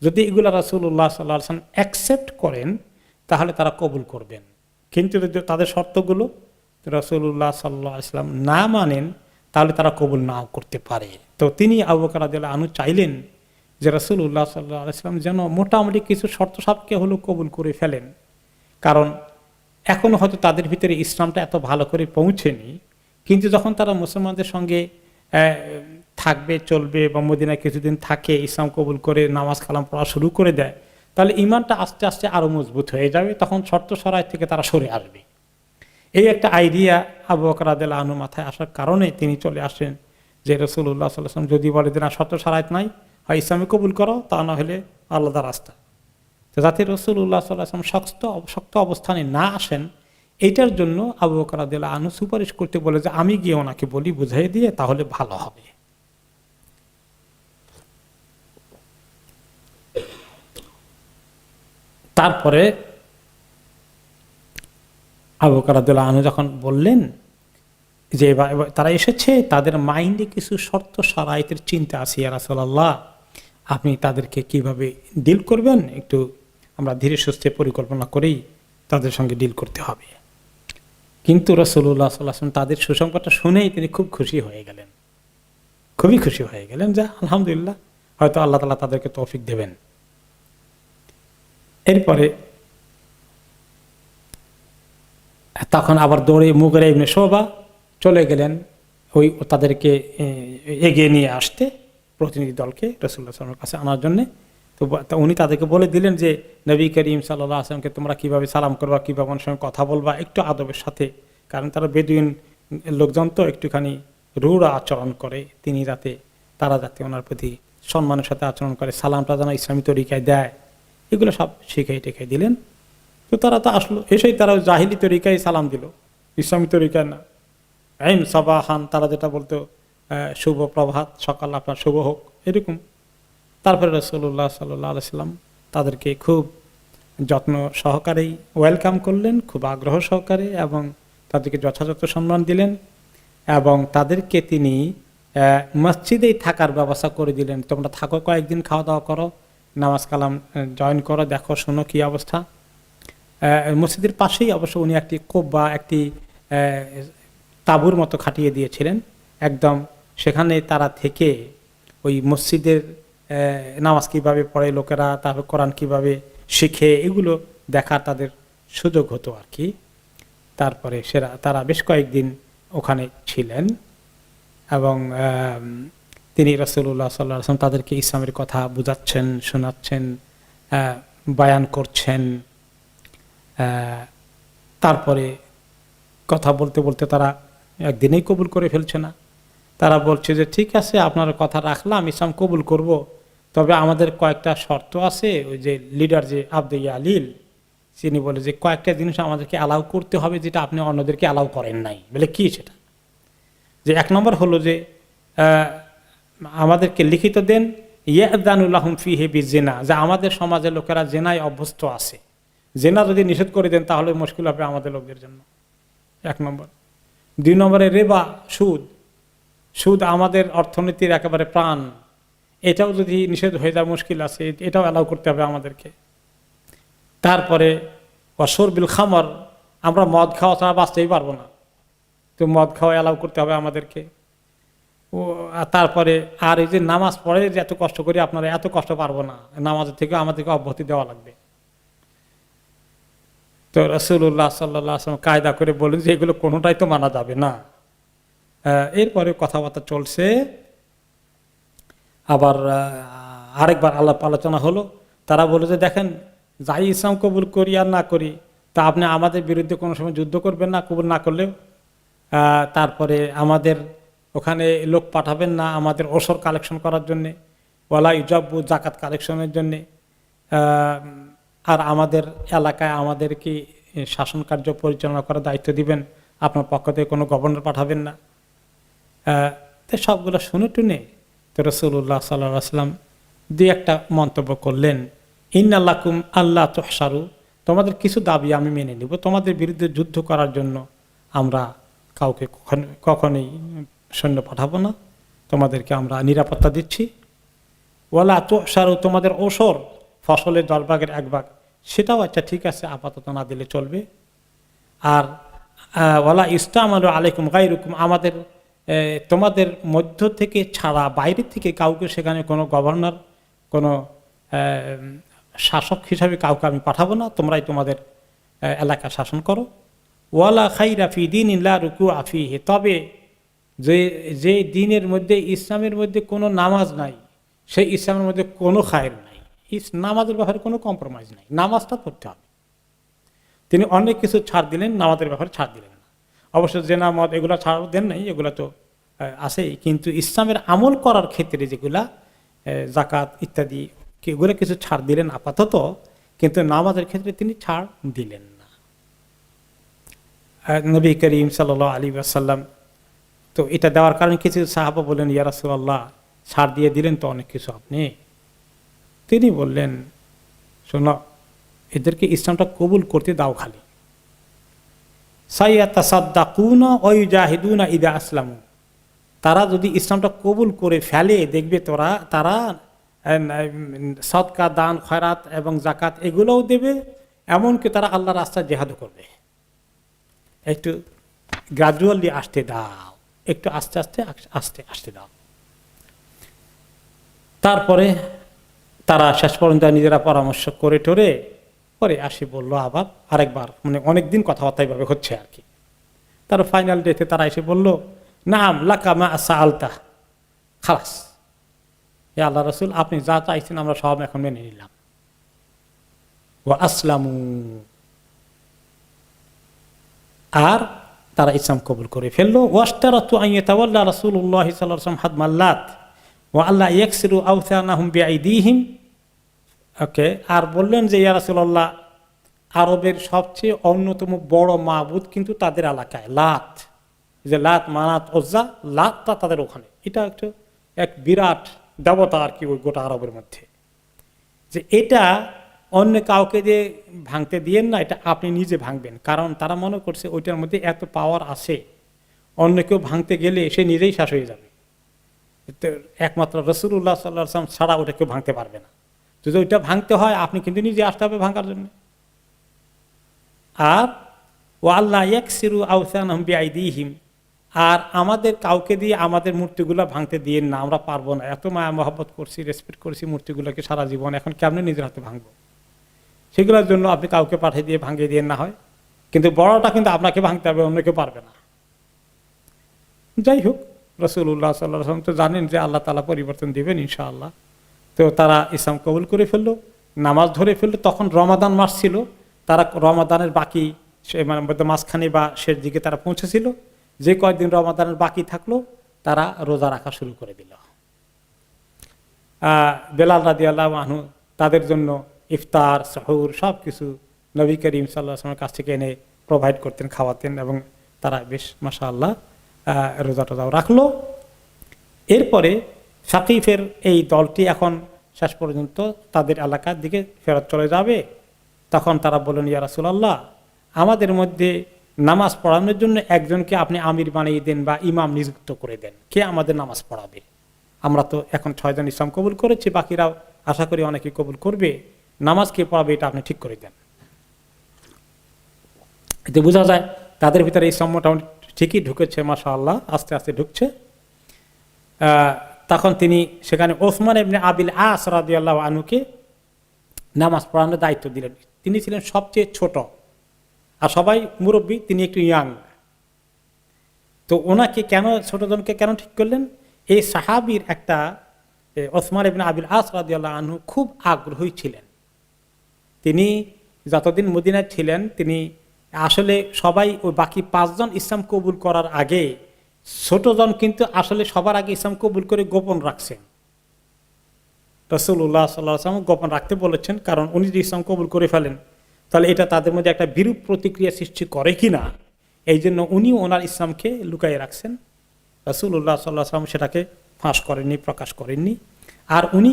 যদি এগুলো রাসূলুল্লাহ সাল্লাল্লাহু আলাইহি ওয়াসাল্লাম অ্যাকসেপ্ট করেন তাহলে তারা কবুল করবেন, কিন্তু যদি তাদের শর্তগুলো রাসূলুল্লাহ সাল্লাল্লাহু আলাইহি ওয়াসাল্লাম না মানেন তাহলে তারা কবুল নাও করতে পারে। তো তিনি আবু বকর রাদিয়াল্লাহু আনহু চাইলেন যে রাসূলুল্লাহ সাল্লাল্লাহু আলাইহি ওয়াসাল্লাম যেন মোটামুটি কিছু শর্ত সাপেক্ষে হলেও কবুল করে ফেলেন, কারণ এখনো হয়তো তাদের ভিতরে ইসলামটা এত ভালো করে পৌঁছেনি। কিন্তু যখন তারা মুসলমানদের সঙ্গে থাকবে, চলবে বা মদিনায় কিছুদিন থাকে, ইসলাম কবুল করে নামাজ কালাম পড়া শুরু করে দেয়, তাহলে ঈমানটা আস্তে আস্তে আরো মজবুত হয়ে যাবে, তখন শর্ত শরায়েত থেকে তারা সরে আসবে। এই একটা আইডিয়া আবু বকর রাদিয়াল্লাহু আনহু মাথায় আসার কারণে তিনি চলে আসেন যে রাসূলুল্লাহ সাল্লাল্লাহু আলাইহি ওয়াসাল্লাম যদি বলে যে না শর্ত শরায়েত নাই, হয় ইসলামে কবুল করো, তা না হলে আলাদা রাস্তা। তো যাতে রাসূলুল্লাহ সাল্লাল্লাহু আলাইহি ওয়াসাল্লাম শক্ত অবস্থানে না আসেন, এইটার জন্য আবু বকর রাদিয়াল্লাহু আনহু সুপারিশ করতে বলে যে আমি গিয়ে ওনাকে বলি, বুঝাই দিয়ে, তাহলে ভালো হবে। তারপরে আবু বকর রাদিয়াল্লাহু আনহু যখন বললেন যে তারা এসেছে, তাদের মাইন্ডে কিছু শর্ত শরায়েতের চিন্তা আছে, ইয়া রাসূলুল্লাহ আপনি তাদেরকে কিভাবে ডিল করবেন, একটু আমরা ধীরে সুস্থে পরিকল্পনা করেই তাদের সঙ্গে ডিল করতে হবে। কিন্তু রাসূলুল্লাহ সাল্লাল্লাহু আলাইহি ওয়াসাল্লাম তাদের সুসংবাদটা শুনেই তিনি খুব খুশি হয়ে গেলেন, খুবই খুশি হয়ে গেলেন যে আলহামদুলিল্লাহ হয়তো আল্লাহ তাআলা তাদেরকে তৌফিক দেবেন। এরপরে তখন আবার দৌড়ে মুগীরা ইবনে শুবা চলে গেলেন ওই তাদেরকে এগিয়ে নিয়ে আসতে, প্রতিনিধি দলকে রাসূলুল্লাহ সাল্লাল্লাহু আলাইহি ওয়াসাল্লামের কাছে আনার জন্যে। তো উনি তাদেরকে বলে দিলেন যে নবী করিম সাল্লাল্লাহু আলাইহি ওয়াসাল্লামকে তোমরা কিভাবে সালাম করবা, কিভাবে ওনার সঙ্গে কথা বলবা, একটু আদবের সাথে, কারণ তারা বেদুইন লোকজন তো একটুখানি রূঢ় আচরণ করে, তিনি তারা যাতে ওনার প্রতি সম্মানের সাথে আচরণ করে, সালামটা যেন ইসলামী তরিকায় দেয়, এগুলো সব শিখাই টেখাই দিলেন। তো তারা তো আসলো, এসেই তারা জাহিলি তরিকায় সালাম দিল, ইসলামী তরিকায় না। আইম সাবাহান, তারা যেটা বলতো শুভ প্রভাত, সকাল আপনার শুভ হোক, এরকম। তারপরে রাসূলুল্লাহ সাল্লাল্লাহু আলাইহি ওয়াসাল্লাম তাদেরকে খুব যত্ন সহকারেই ওয়েলকাম করলেন, খুব আগ্রহ সহকারে, এবং তাদেরকে যথাযথ সম্মান দিলেন, এবং তাদেরকে তিনি মসজিদেই থাকার ব্যবস্থা করে দিলেন। তোমরা থাকো কয়েকদিন, খাওয়া দাওয়া করো, নামাজ কালাম জয়েন করো, দেখো শোনো কি অবস্থা। মসজিদের পাশেই অবশ্য উনি একটি কোব্বা, একটি তাঁবুর মতো খাটিয়ে দিয়েছিলেন একদম, সেখানে তারা থেকে ওই মসজিদের নামাজ কিভাবে পড়ে লোকেরা, তারপর কোরআন কিভাবে শিখে, এগুলো দেখার তাদের সুযোগ হতো আর কি। তারপরে তারা বেশ কয়েকদিন ওখানে ছিলেন, এবং তিনি রাসূলুল্লাহ সাল্লাল্লাহু আলাইহি ওয়াসাল্লাম তাদেরকে ইসলামের কথা বুঝাচ্ছেন, শোনাচ্ছেন, বায়ান করছেন। তারপরে কথা বলতে বলতে তারা একদিনেই কবুল করে ফেলছে না। তারা বলছে যে ঠিক আছে, আপনার কথা রাখলাম, ইসলাম কবুল করব, তবে আমাদের কয়েকটা শর্ত আছে। ওই যে লিডার যে আব্দে ইয়ালিল, তিনি বলে যে কয়েকটা জিনিস আমাদেরকে অ্যালাউ করতে হবে যেটা আপনি অন্যদেরকে অ্যালাউ করেন নাই। বলে কি সেটা? যে এক নম্বর হলো যে আমাদেরকে লিখিত দেন ইয়াদানুল লাহুম ফিহি বিজিনা, যে আমাদের সমাজের লোকেরা জেনায় অভ্যস্ত আছে, জেনা যদি নিষেধ করে দেন তাহলে মুশকিল হবে আমাদের লোকদের জন্য, এক নম্বর। দুই নম্বরে রেবা, সুদ আমাদের অর্থনীতির একেবারে প্রাণ, এটাও যদি নিষেধ হয়ে যায় মুশকিল আছে, এটাও অ্যালাউ করতে হবে আমাদেরকে। তারপরে অশরবিল খামর, আমরা মদ খাওয়া ছাড়া বাঁচতেই পারবো না, তো মদ খাওয়া অ্যালাউ করতে হবে আমাদেরকে। ও তারপরে আর এই যে নামাজ পড়ে যে এত কষ্ট করি, আপনারা এত কষ্ট পারবো না, নামাজের থেকে আমাদেরকে অব্যাহতি দেওয়া লাগবে। তো রাসূলুল্লাহ সাল্লাল্লাহু আলাইহি ওয়াসাল্লাম কায়দা করে বলেন যে এগুলো কোনোটাই তো মানা যাবে না। এরপরে কথাবার্তা চলছে, আবার আরেকবার আলাপ আলোচনা হলো। তারা বলে যে দেখেন, যাই ইসলাম কবুল করি আর না করি, তা আপনি আমাদের বিরুদ্ধে কোনো সময় যুদ্ধ করবেন না, কবুল না করলেও। তারপরে আমাদের ওখানে লোক পাঠাবেন না আমাদের ওসর কালেকশন করার জন্যে, ওয়ালা ইজাব্বু জাকাত কালেকশনের জন্যে, আর আমাদের এলাকায় আমাদেরকে শাসন কার্য পরিচালনা করার দায়িত্ব দিবেন, আপনার পক্ষ থেকে কোনো গভর্নর পাঠাবেন না। তো সবগুলো শুনে টুনে তো রাসূলুল্লাহ সাল্লাল্লাহু আলাইহি ওয়াসাল্লাম দুই একটা মন্তব্য করলেন, ইন্নাল্লাকুম আল্লাহ তুহসারু, তোমাদের কিছু দাবি আমি মেনে নিব, তোমাদের বিরুদ্ধে যুদ্ধ করার জন্য আমরা কাউকে কখনোই সৈন্য পাঠাবো না, তোমাদেরকে আমরা নিরাপত্তা দিচ্ছি। ওয়ালা তুহসারু, তোমাদের ওসর ফসলের 10 ভাগের 1 ভাগ, সেটাও আচ্ছা ঠিক আছে, আপাতত না দিলে চলবে। আর ওয়ালা ইস্তামালু আলাইকুম গায়রুকুম, আমাদের তোমাদের মধ্য থেকে ছাড়া বাইরের থেকে কাউকে সেখানে কোনো গভর্নর, কোনো শাসক হিসাবে কাউকে আমি পাঠাবো না, তোমরাই তোমাদের এলাকা শাসন করো। ওয়ালা খাইরা ফি দীনিন লা রুকুআ ফীহি, তবে যে দিনের মধ্যে, ইসলামের মধ্যে কোনো নামাজ নাই, সেই ইসলামের মধ্যে কোনো খায়ের নাই। নামাজের ব্যাপারে কোনো কম্প্রোমাইজ নাই, নামাজটা পড়তে হবে। তিনি অনেক কিছু ছাড় দিলেন, নামাজের ব্যাপারে ছাড় দিলেন না। অবশ্য জেনা মদ এগুলো ছাড় দেন নাই, এগুলো তো আছেই, কিন্তু ইসলামের আমল করার ক্ষেত্রে যেগুলা জাকাত ইত্যাদি, এগুলো কিছু ছাড় দিলেন আপাতত, কিন্তু নামাজের ক্ষেত্রে তিনি ছাড় দিলেন না। নবী করিম সাল্লাল্লাহু আলাইহি ওয়াসাল্লাম তো এটা দেওয়ার কারণে কিছু সাহাবা বললেন, ইয়া রাসূলুল্লাহ ছাড় দিয়ে দিলেন তো অনেক কিছু আপনি। তিনি বললেন, শোনো, এদেরকে ইসলামটা কবুল করতে দাও খালি। সাইয়াতাসাদ্দাকুনা ওয়া ইউজাহিদুনা ইদা আসলামু, তারা যদি ইসলামটা কবুল করে ফেলে, দেখবে তারা সদকা, দান, খয়রাত এবং জাকাত এগুলোও দেবে, এমনকি তারা আল্লাহর রাস্তায় জিহাদ করবে। একটু গ্রাজুয়ালি আসতে দাও, একটু আস্তে আস্তে আস্তে আস্তে দাও। তারপরে তারা শেষ পর্যন্ত নিজেরা পরামর্শ করে টোরে পরে আসি বললো আবার আরেকবার, মানে অনেকদিন কথাবার্তা এইভাবে হচ্ছে আর কি। তার ফাইনাল ডেতে তারা এসে বললো, নাম লাকা মা সাআলতা, খালাস, হে আল্লাহ রাসূল, আপনি যা চাইছেন আমরা সব এখন মেনে নিলাম। ওয়া আসলামু, আর তারা ইসলাম কবুল করে ফেললো। ওয়াশতারাতু আন ইয়াতাওয়াল্লা রাসূলুল্লাহ সাল্লাল্লাহু আলাইহি ওয়াসাল্লাম হাদমাল লাত ওয়া আল্লা ইয়াকসিরু আওসানাহুম বিআইদিহিম। ওকে, আর বললেন যে ইয়া রাসূলুল্লাহ, আরবের সবচেয়ে অন্যতম বড় মাবুদ কিন্তু তাদের এলাকায় লাত, যে লাত, মানাত, উজ্জা, লাতটা তাদের ওখানে, এটা এক বিরাট দেবতা আর কি ওই গোটা আরবের মধ্যে। যে এটা অন্য কাউকে যে ভাঙতে দিয়েন না, এটা আপনি নিজে ভাঙবেন, কারণ তারা মনে করছে ওইটার মধ্যে এত পাওয়ার আছে, অন্য কেউ ভাঙতে গেলে সে নিজেই শেষ হয়ে যাবে, একমাত্র রাসূলুল্লাহ সাল্লাল্লাহু আলাইহি ওয়াসাল্লাম ছাড়া ওটা কেউ ভাঙতে পারবে না। যদি ওইটা ভাঙতে হয় আপনি কিন্তু নিজে আসতে হবে ভাঙার জন্য। আর ওয়া আল্লাহ ইয়াকসিরু আওসানাহুম বিআইদিহিম, আর আমাদের কাউকে দিয়ে আমাদের মূর্তিগুলো ভাঙতে দিয়েন না, আমরা পারবো না, এত মায়া মহব্বত করছি, রেসপেক্ট করছি মূর্তিগুলোকে সারা জীবন, এখন কেমনে নিজের হাতে ভাঙবো, সেগুলোর জন্য আপনি কাউকে পাঠিয়ে দিয়ে ভাঙিয়ে দিয়ে না হয়, কিন্তু বড়টা কিন্তু আপনাকে ভাঙতে হবে, অন্য কেউ পারবে না। যাই হোক, রাসূলুল্লাহ সাল্লাল্লাহু আলাইহি ওয়াসাল্লাম তো জানেন যে আল্লাহ তাআলা পরিবর্তন দিবেন ইনশাআল্লাহ। তো তারা ইসলাম কবুল করে ফেললো, নামাজ ধরে ফেললো। তখন রমাদান মাস ছিল, তারা রমাদানের বাকি মানে মাঝখানে বা শেষ দিকে তারা পৌঁছেছিল। যে কয়েকদিন রমাদানের বাকি থাকলো তারা রোজা রাখা শুরু করে দিল। বেলাল রাদিয়াল্লাহু আনহু তাদের জন্য ইফতার, সাহুর সব কিছু নবী করিম সাল্লাল্লাহু আলাইহি ওয়াসাল্লামের কাছ থেকে এনে প্রোভাইড করতেন, খাওয়াতেন, এবং তারা বেশ মাশাআল্লাহ রোজা টোজাও রাখলো। এরপরে সাকিফের এই দলটি এখন শেষ পর্যন্ত তাদের এলাকার দিকে ফেরত চলে যাবে। তখন তারা বললেন, ইয়া রাসূলুল্লাহ, আমাদের মধ্যে নামাজ পড়ানোর জন্য একজনকে আপনি আমির বানিয়ে দেন বা ইমাম নিযুক্ত করে দেন, কে আমাদের নামাজ পড়াবে। আমরা তো এখন 6 জন ইসলাম কবুল করেছি, বাকিরাও আশা করি অনেকে কবুল করবে, নামাজ কে পড়াবে এটা আপনি ঠিক করে দেন। এতে বোঝা যায় তাদের ভিতরে ইসলাম মোটামুটি ঠিকই ঢুকেছে, মাশাআল্লাহ, আস্তে আস্তে ঢুকছে। তখন তিনি সেখানে ওসমান ইবনে আবিল আস রাদিয়াল্লাহু আনহুকে নামাজ পড়ানোর দায়িত্ব দিলেন। তিনি ছিলেন সবচেয়ে ছোট, আর সবাই মুরব্বী, তিনি একটু ইয়াং। তো ওনাকে কেন, ছোটজনকে কেন ঠিক করলেন? এই সাহাবীর একটা, ওসমান ইবনে আবিল আস রাদিয়াল্লাহু আনহু খুব আগ্রহী ছিলেন। তিনি যতদিন মদিনায় ছিলেন, তিনি আসলে সবাই ওই বাকি 5 জন ইসলাম কবুল করার আগে ছোটজন কিন্তু আসলে সবার আগে ইসলাম কবুল করে গোপন রাখছেন। রাসূলুল্লাহ সাল্লাল্লাহু আলাইহি ওয়াসাল্লাম গোপন রাখতে বলেছেন, কারণ উনি যদি ইসলাম কবুল করে ফেলেন তাহলে এটা তাদের মধ্যে একটা বিরূপ প্রতিক্রিয়া সৃষ্টি করে কিনা, এই জন্য উনিও ওনার ইসলামকে লুকায়ে রাখছেন। রাসূলুল্লাহ সাল্লাল্লাহু আলাইহি ওয়াসাল্লাম সেটাকে ফাঁস করেননি, প্রকাশ করেননি। আর উনি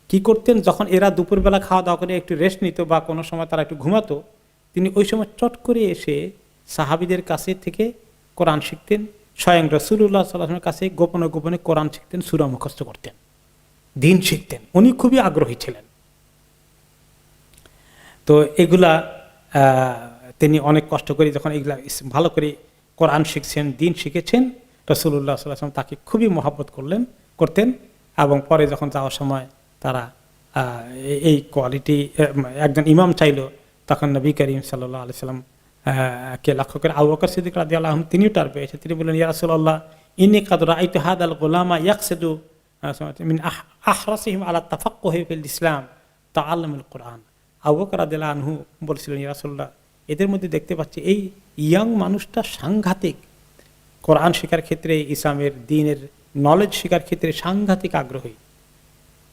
কি করতেন, যখন এরা দুপুরবেলা খাওয়া দাওয়া করে একটু রেস্ট নিত বা কোনো সময় তারা একটু ঘুমাতো, তিনি ওই সময় চট করে এসে সাহাবীদের কাছে থেকে কোরআন শিখতেন। স্বয়ং রাসূলুল্লাহ সাল্লাল্লাহু আলাইহি ওয়াসাল্লামের কাছে গোপনে গোপনে কোরআন শিখতেন, সূরা মুখস্থ করতেন, দিন শিখতেন। উনি খুবই আগ্রহী ছিলেন। তো এগুলা তিনি অনেক কষ্ট করে যখন এগুলা ভালো করে কোরআন শিখছেন, দিন শিখেছেন, রাসূলুল্লাহ সাল্লাল্লাহু আলাইহি ওয়াসাল্লাম তাকে খুবই মহব্বত করতেন। এবং পরে যখন যাওয়ার সময় তারা এই কোয়ালিটি একজন ইমাম চাইলো, তখন নবী করিম সাল্লাল্লাহু আলাইহি ওয়াসাল্লাম কে লক্ষ্য করে আবু বকর সিদ্দিক রাদিয়াল্লাহু আনহু তিনিও টার পেয়েছে। তিনি বললেন, ইয়া রাসূলুল্লাহ, ইন্নী কাদ রাআইতু হাদাল গুলামা ইয়াকসিদু মিন আহরাসিহিম আলা তাফাক্কুহি ফিল ইসলাম তাআল্লুমুল কুরআন। আবু বকর রাদিয়াল্লাহু আনহু বলেছিলেন, ইয়া রাসূলুল্লাহ, এদের মধ্যে দেখতে পাচ্ছি এই ইয়াং মানুষটা সাংঘাতিক কোরআন শেখার ক্ষেত্রে, ইসলামের দ্বীনের নলেজ শেখার ক্ষেত্রে সাংঘাতিক আগ্রহী।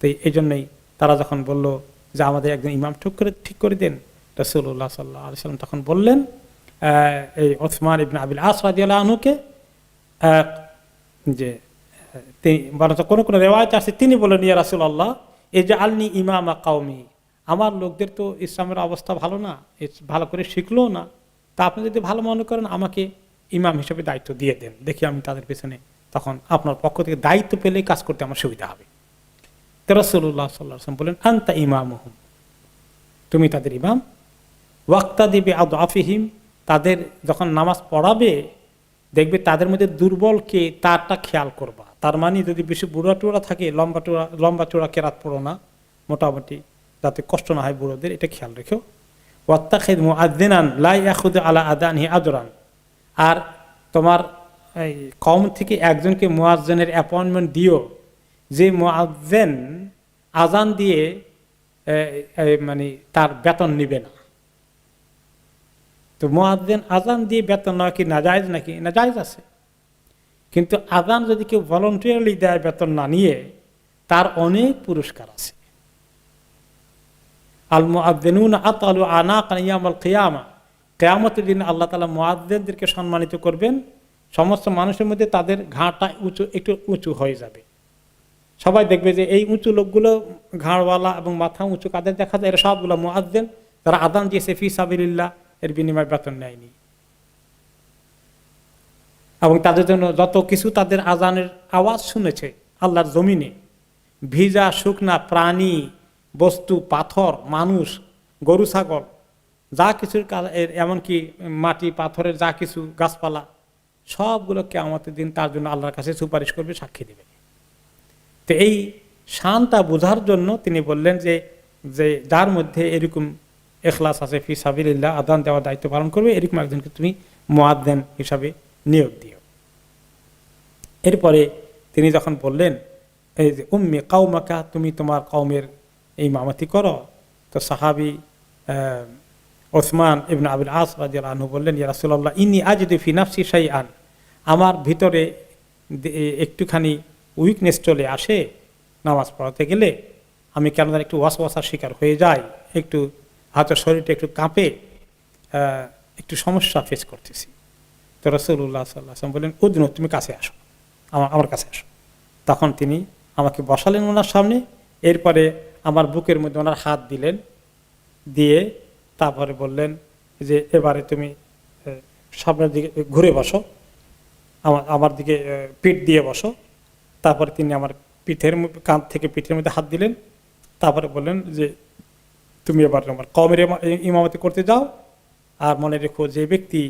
তো এই জন্যই তারা যখন বলল যে আমাদের একজন ইমাম ঠিক করে দেন, রাসূলুল্লাহ সাল্লাল্লাহু আলাইহি ওয়াসাল্লাম তখন বললেন এই ওসমান ইবনে আবিল আস রাদিয়াল্লাহু আনহুকে, যে তিনি বরঞ্চ কোনো কোনো রিওয়ায়াত আছে তিনি বললেন, ইয়া রাসূলুল্লাহ, ইজআলনি ইমামা কওমি, আমার লোকদের তো ইসলামের অবস্থা ভালো না, ভালো করে শিখলো না, তা আপনি যদি ভালো মনে করেন আমাকে ইমাম হিসেবে দায়িত্ব দিয়ে দেন, দেখি আমি তাদের পেছনে তখন আপনার পক্ষ থেকে দায়িত্ব পেলে কাজ করতে আমার সুবিধা হবে। তো রাসূলুল্লাহ সাল্লাল্লাহু আলাইহি ওয়াসাল্লাম বলেন, আনতা ইমামুহুম, তুমি তাদের ইমাম। ওয়াক্তাদি বিআদআফিহিম, তাদের যখন নামাজ পড়াবে দেখবে তাদের মধ্যে দুর্বল কে তারটা খেয়াল করবা। তার মানে যদি বেশি বুড়া টুড়া থাকে, লম্বা চূড়া কেরাত পড়ো না, মোটামুটি যাতে কষ্ট না হয় বুড়োদের, এটা খেয়াল রেখো। ওয়াত্তাখিদ মুআযযিনান লা ইয়াখুযু আলা আযানিহি আজরান, আর তোমার এই কওম থেকে একজনকে মুয়াজ্জিনের অ্যাপয়েন্টমেন্ট দিও, যে মুয়াজ্জিন আজান দিয়ে মানে তার বেতন নিবে না। তো মুয়াজ্জিন আজান দিয়ে বেতন নেওয়া কি নাজায়েজ নাকি? নাজায়েজ আছে, কিন্তু আজান যদি কেউ ভলান্টিয়ারলি দেয় বেতন না নিয়ে, তার অনেক পুরস্কার আছে। আল মুআযযিনুনা আতালু আনাকান ইয়াউমাল কিয়ামা, কিয়ামতের দিন আল্লাহ তাআলা মুয়াজ্জিনদেরকে সম্মানিত করবেন। সমস্ত মানুষের মধ্যে তাদের ঘাড়টা একটু উঁচু হয়ে যাবে। সবাই দেখবে যে এই উঁচু লোকগুলো, ঘাড়ওয়ালা এবং মাথা উঁচু কাদের দেখা যায়, এরা সবগুলো মুয়াজ্জিন, তারা আযান দিয়েছে ফি সাবিলিল্লাহ, এর বিনিময়ে বেতন নেয়নি। এবং তাদের জন্য যত কিছু তাদের আজানের আওয়াজ শুনেছে আল্লাহর জমিনে, ভিজা শুকনা প্রাণী, বস্তু, পাথর, মানুষ, গরু ছাগল, যা কিছুর এমনকি মাটি পাথরের যা কিছু গাছপালা, সবগুলো কিয়ামতের দিন তার জন্য আল্লাহর কাছে সুপারিশ করবে, সাক্ষী দেবে। তো এই শানটা বোঝার জন্য তিনি বললেন যে যার মধ্যে এরকম ইখলাস আছে, ফি সাবিলিল্লাহ, আযান দেওয়ার দায়িত্ব পালন করবে, এরকম একজনকে তুমি মুয়াজ্জিন হিসাবে নিয়োগ দিও। এরপরে তিনি যখন বললেন এই যে উম্মি কাওমাকা, তুমি তোমার কওমের ইমামতি করো, তো সাহাবী ওসমান ইবনে আবিল আস রাদিয়াল্লাহু আনহু বললেন, ইয়া রাসূলুল্লাহ, ইন্নী আজিদু ফি নাফসি শাইআন, আমার ভিতরে একটুখানি উইকনেস চলে আসে নামাজ পড়াতে গেলে, আমি কেন একটু ওয়াসওয়াসার শিকার হয়ে যাই, একটু হয়তো শরীরটা একটু কাঁপে, একটু সমস্যা ফেস করতেছি। তো রাসূলুল্লাহ সাল্লাল্লাহু আলাইহি ওয়াসাল্লাম বললেন, উদনু, তুমি কাছে আসো, আমার কাছে আসো। তখন তিনি আমাকে বসালেন ওনার সামনে, এরপরে আমার বুকের মধ্যে ওনার হাত দিলেন, দিয়ে তারপরে বললেন যে এবারে তুমি সামনের দিকে ঘুরে বসো, আমার দিকে পিঠ দিয়ে বসো। তারপরে তিনি আমার কাঁধ থেকে পিঠের মধ্যে হাত দিলেন, তারপরে বললেন যে তুমি এবার আমার কওমের ইমামতি করতে যাও, আর মনে রেখো যে ব্যক্তি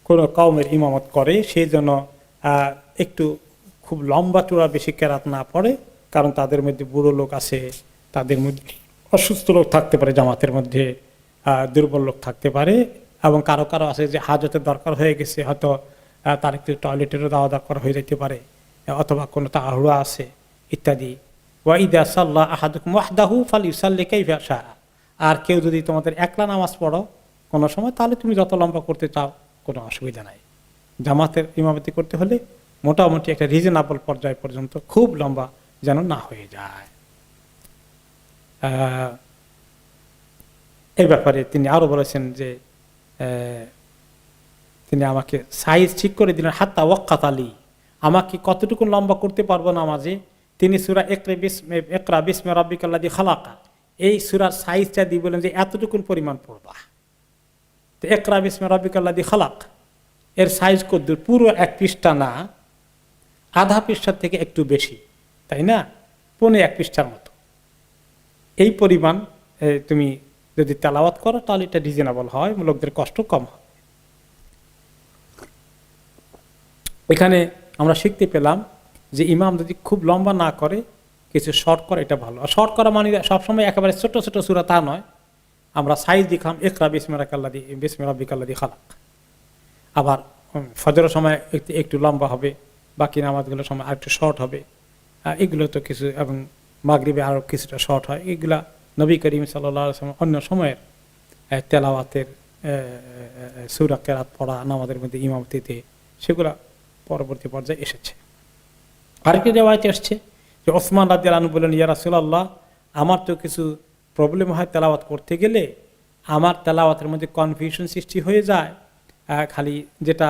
কোনো কওমের ইমামত করে সেই জন্য একটু খুব লম্বা চূড়া বেশি কেরাত না পড়ে, কারণ তাদের মধ্যে বুড়ো লোক আছে, তাদের মধ্যে অসুস্থ লোক থাকতে পারে, জামাতের মধ্যে দুর্বল লোক থাকতে পারে, এবং কারো কারো আছে যে হাজতের দরকার হয়ে গেছে, হয়তো তার একটু টয়লেটেরও দেওয়া দরকার হয়ে যেতে পারে, অথবা কোনো তাড়াহুড়া আছে ইত্যাদি। ওয়াইদা সাল্লাহ আহাদুকুম ওয়াহদাহু ফালইউসাল্লি কাইফা শাআ। আর কেউ যদি তোমাদের একলা নামাজ পড়ো কোনো সময়, তাহলে তুমি যত লম্বা করতে চাও কোনো অসুবিধা নাই। জামাতের ইমামতি করতে হলে মোটামুটি একটা রিজনেবল পর্যায় পর্যন্ত, খুব লম্বা যেন না হয়ে যায়। এই ব্যাপারে তিনি আরো বলেছেন যে তিনি আমাকে সাইজ ঠিক করে দিলেন, হাত্তা ওয়াক্কাত আলী, আমাকে কতটুকু লম্বা করতে পারবো নামাজে। তিনি সূরা ইকরা বিসমি রাব্বিকাল্লাযী খালাকা, এই সূরার সাইজটা দিয়ে বলেন যে এতটুকুন পরিমাণ পড়বা। তো ইকরা বিসমি রাব্বিকাল্লাযী খালাক এর সাইজ কদ্দুর, পুরো 1 পৃষ্ঠা না, আধা পৃষ্ঠার থেকে একটু বেশি, তাই না, 1.25 পৃষ্ঠার মতো। এই পরিমাণ তুমি যদি তেলাওয়াত করো তাহলে এটা রিজনেবল হয়, লোকদের কষ্ট কম হয়। এখানে আমরা শিখতে পেলাম যে ইমাম যদি খুব লম্বা না করে, কিছু শর্ট করে, এটা ভালো। আর শর্ট করা মানে সবসময় একেবারে ছোট ছোট সূরা তা নয়। আমরা সাইজ দেখলাম ইকরা বিসমি রাব্বিকাল্লাযী খালাক, আবার ফজরের সময় একটু লম্বা হবে, বাকি নামাজগুলোর সময় আরেকটু শর্ট হবে, এগুলো তো কিছু, এবং মাগরিবে আরও কিছুটা শর্ট হয়। এগুলা নবী করিম সাল্লাল্লাহু আলাইহি ওয়াসাল্লাম অন্য সময়ের তেলাওয়াতের সূরা কেরাত পড়া নামাজের মধ্যে ইমামতিতে, সেগুলা পরবর্তী পর্যায়ে এসেছে। আরেকটি রিওয়ায়াতে আসছে যে ওসমান রাদিয়াল্লাহু আনহু বলেন, ইয়া রাসূলুল্লাহ, আমার তো কিছু প্রবলেম হয় তেলাওয়াত করতে গেলে, আমার তেলাওয়াতের মধ্যে কনফিউশন সৃষ্টি হয়ে যায়, খালি যেটা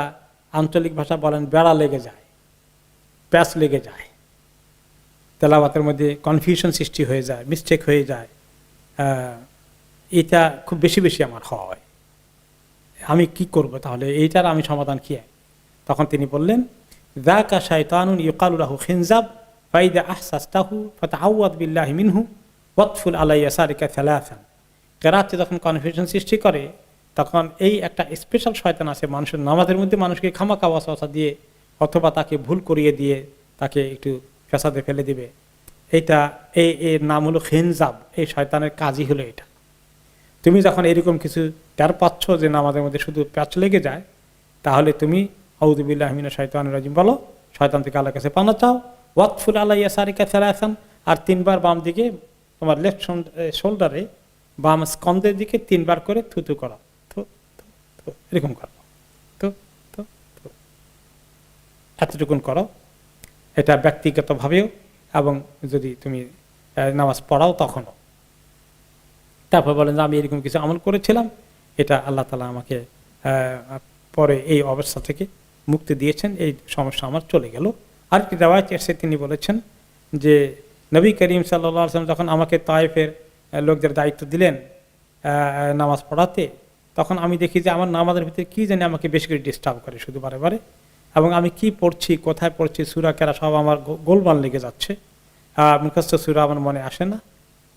আঞ্চলিক ভাষা বলেন বেড়া লেগে যায়, প্যাচ লেগে যায়, তেলাওয়াতের মধ্যে কনফিউশন সৃষ্টি হয়ে যায়, মিস্টেক হয়ে যায়, এটা খুব বেশি বেশি আমার হয়, আমি কি করব তাহলে, এইটার আমি সমাধান কি? তখন তিনি বললেন, যাকা শায়তানুন ইউকালু লাহু খিনজাব ফাইদা আহসাসতাহু ফাতাআওয়াদ বিল্লাহি মিনহু ওয়াতফুল আলা ইয়াসারিকা সালাসান। কেরাতে যখন কনফিউশন সৃষ্টি করে, তখন এই একটা স্পেশাল শয়তান আছে মানুষের নামাজের মধ্যে, মানুষকে খামাখা ওয়াসওয়াসা দিয়ে অথবা তাকে ভুল করিয়ে দিয়ে তাকে একটু ফেসাদে ফেলে দিবে। এইটা এর নাম হলো খিনজাব, এই শয়তানের কাজই হলো এটা। তুমি যখন এরকম কিছু টের পাচ্ছ যে নামাজের মধ্যে শুধু প্যাচ লেগে যায়, তাহলে তুমি আউযু বিল্লাহি মিনাশ শাইতানির রাজিম বলো, শয়তান থেকে আল্লাহর কাছে পানা চাও, ওয়াতফুল আলা ইয়াসারিকা সালাসান, আর 3 বার বাম দিকে তোমার লেফট শোল্ডারে, বাম স্কন্ধের দিকে 3 বার করে থুতু করো, এরকম করো, এতটুকুন করো। এটা ব্যক্তিগতভাবেও, এবং যদি তুমি নামাজ পড়াও তখনও। তারপর বলেন যে আমি এরকম কিছু আমল করেছিলাম, এটা আল্লাহ তাআলা আমাকে পরে এই অবস্থা থেকে মুক্তি দিয়েছেন, এই সমস্যা আমার চলে গেল। আরেকটি রিওয়ায়াত এসে তিনি বলেছেন যে নবী করিম সাল্লাল্লাহু আলাইহি ওয়াসাল্লাম যখন আমাকে তায়েফের লোকদের দায়িত্ব দিলেন নামাজ পড়াতে, তখন আমি দেখি যে আমার নামাজের ভিতরে কি জানি আমাকে বেশি করে ডিস্টার্ব করে শুধু বারে বারে, এবং আমি কি পড়ছি, কোথায় পড়ছি, সূরা কেরা সব আমার গোলমাল লেগে যাচ্ছে, মুখস্থ সূরা আমার মনে আসে না।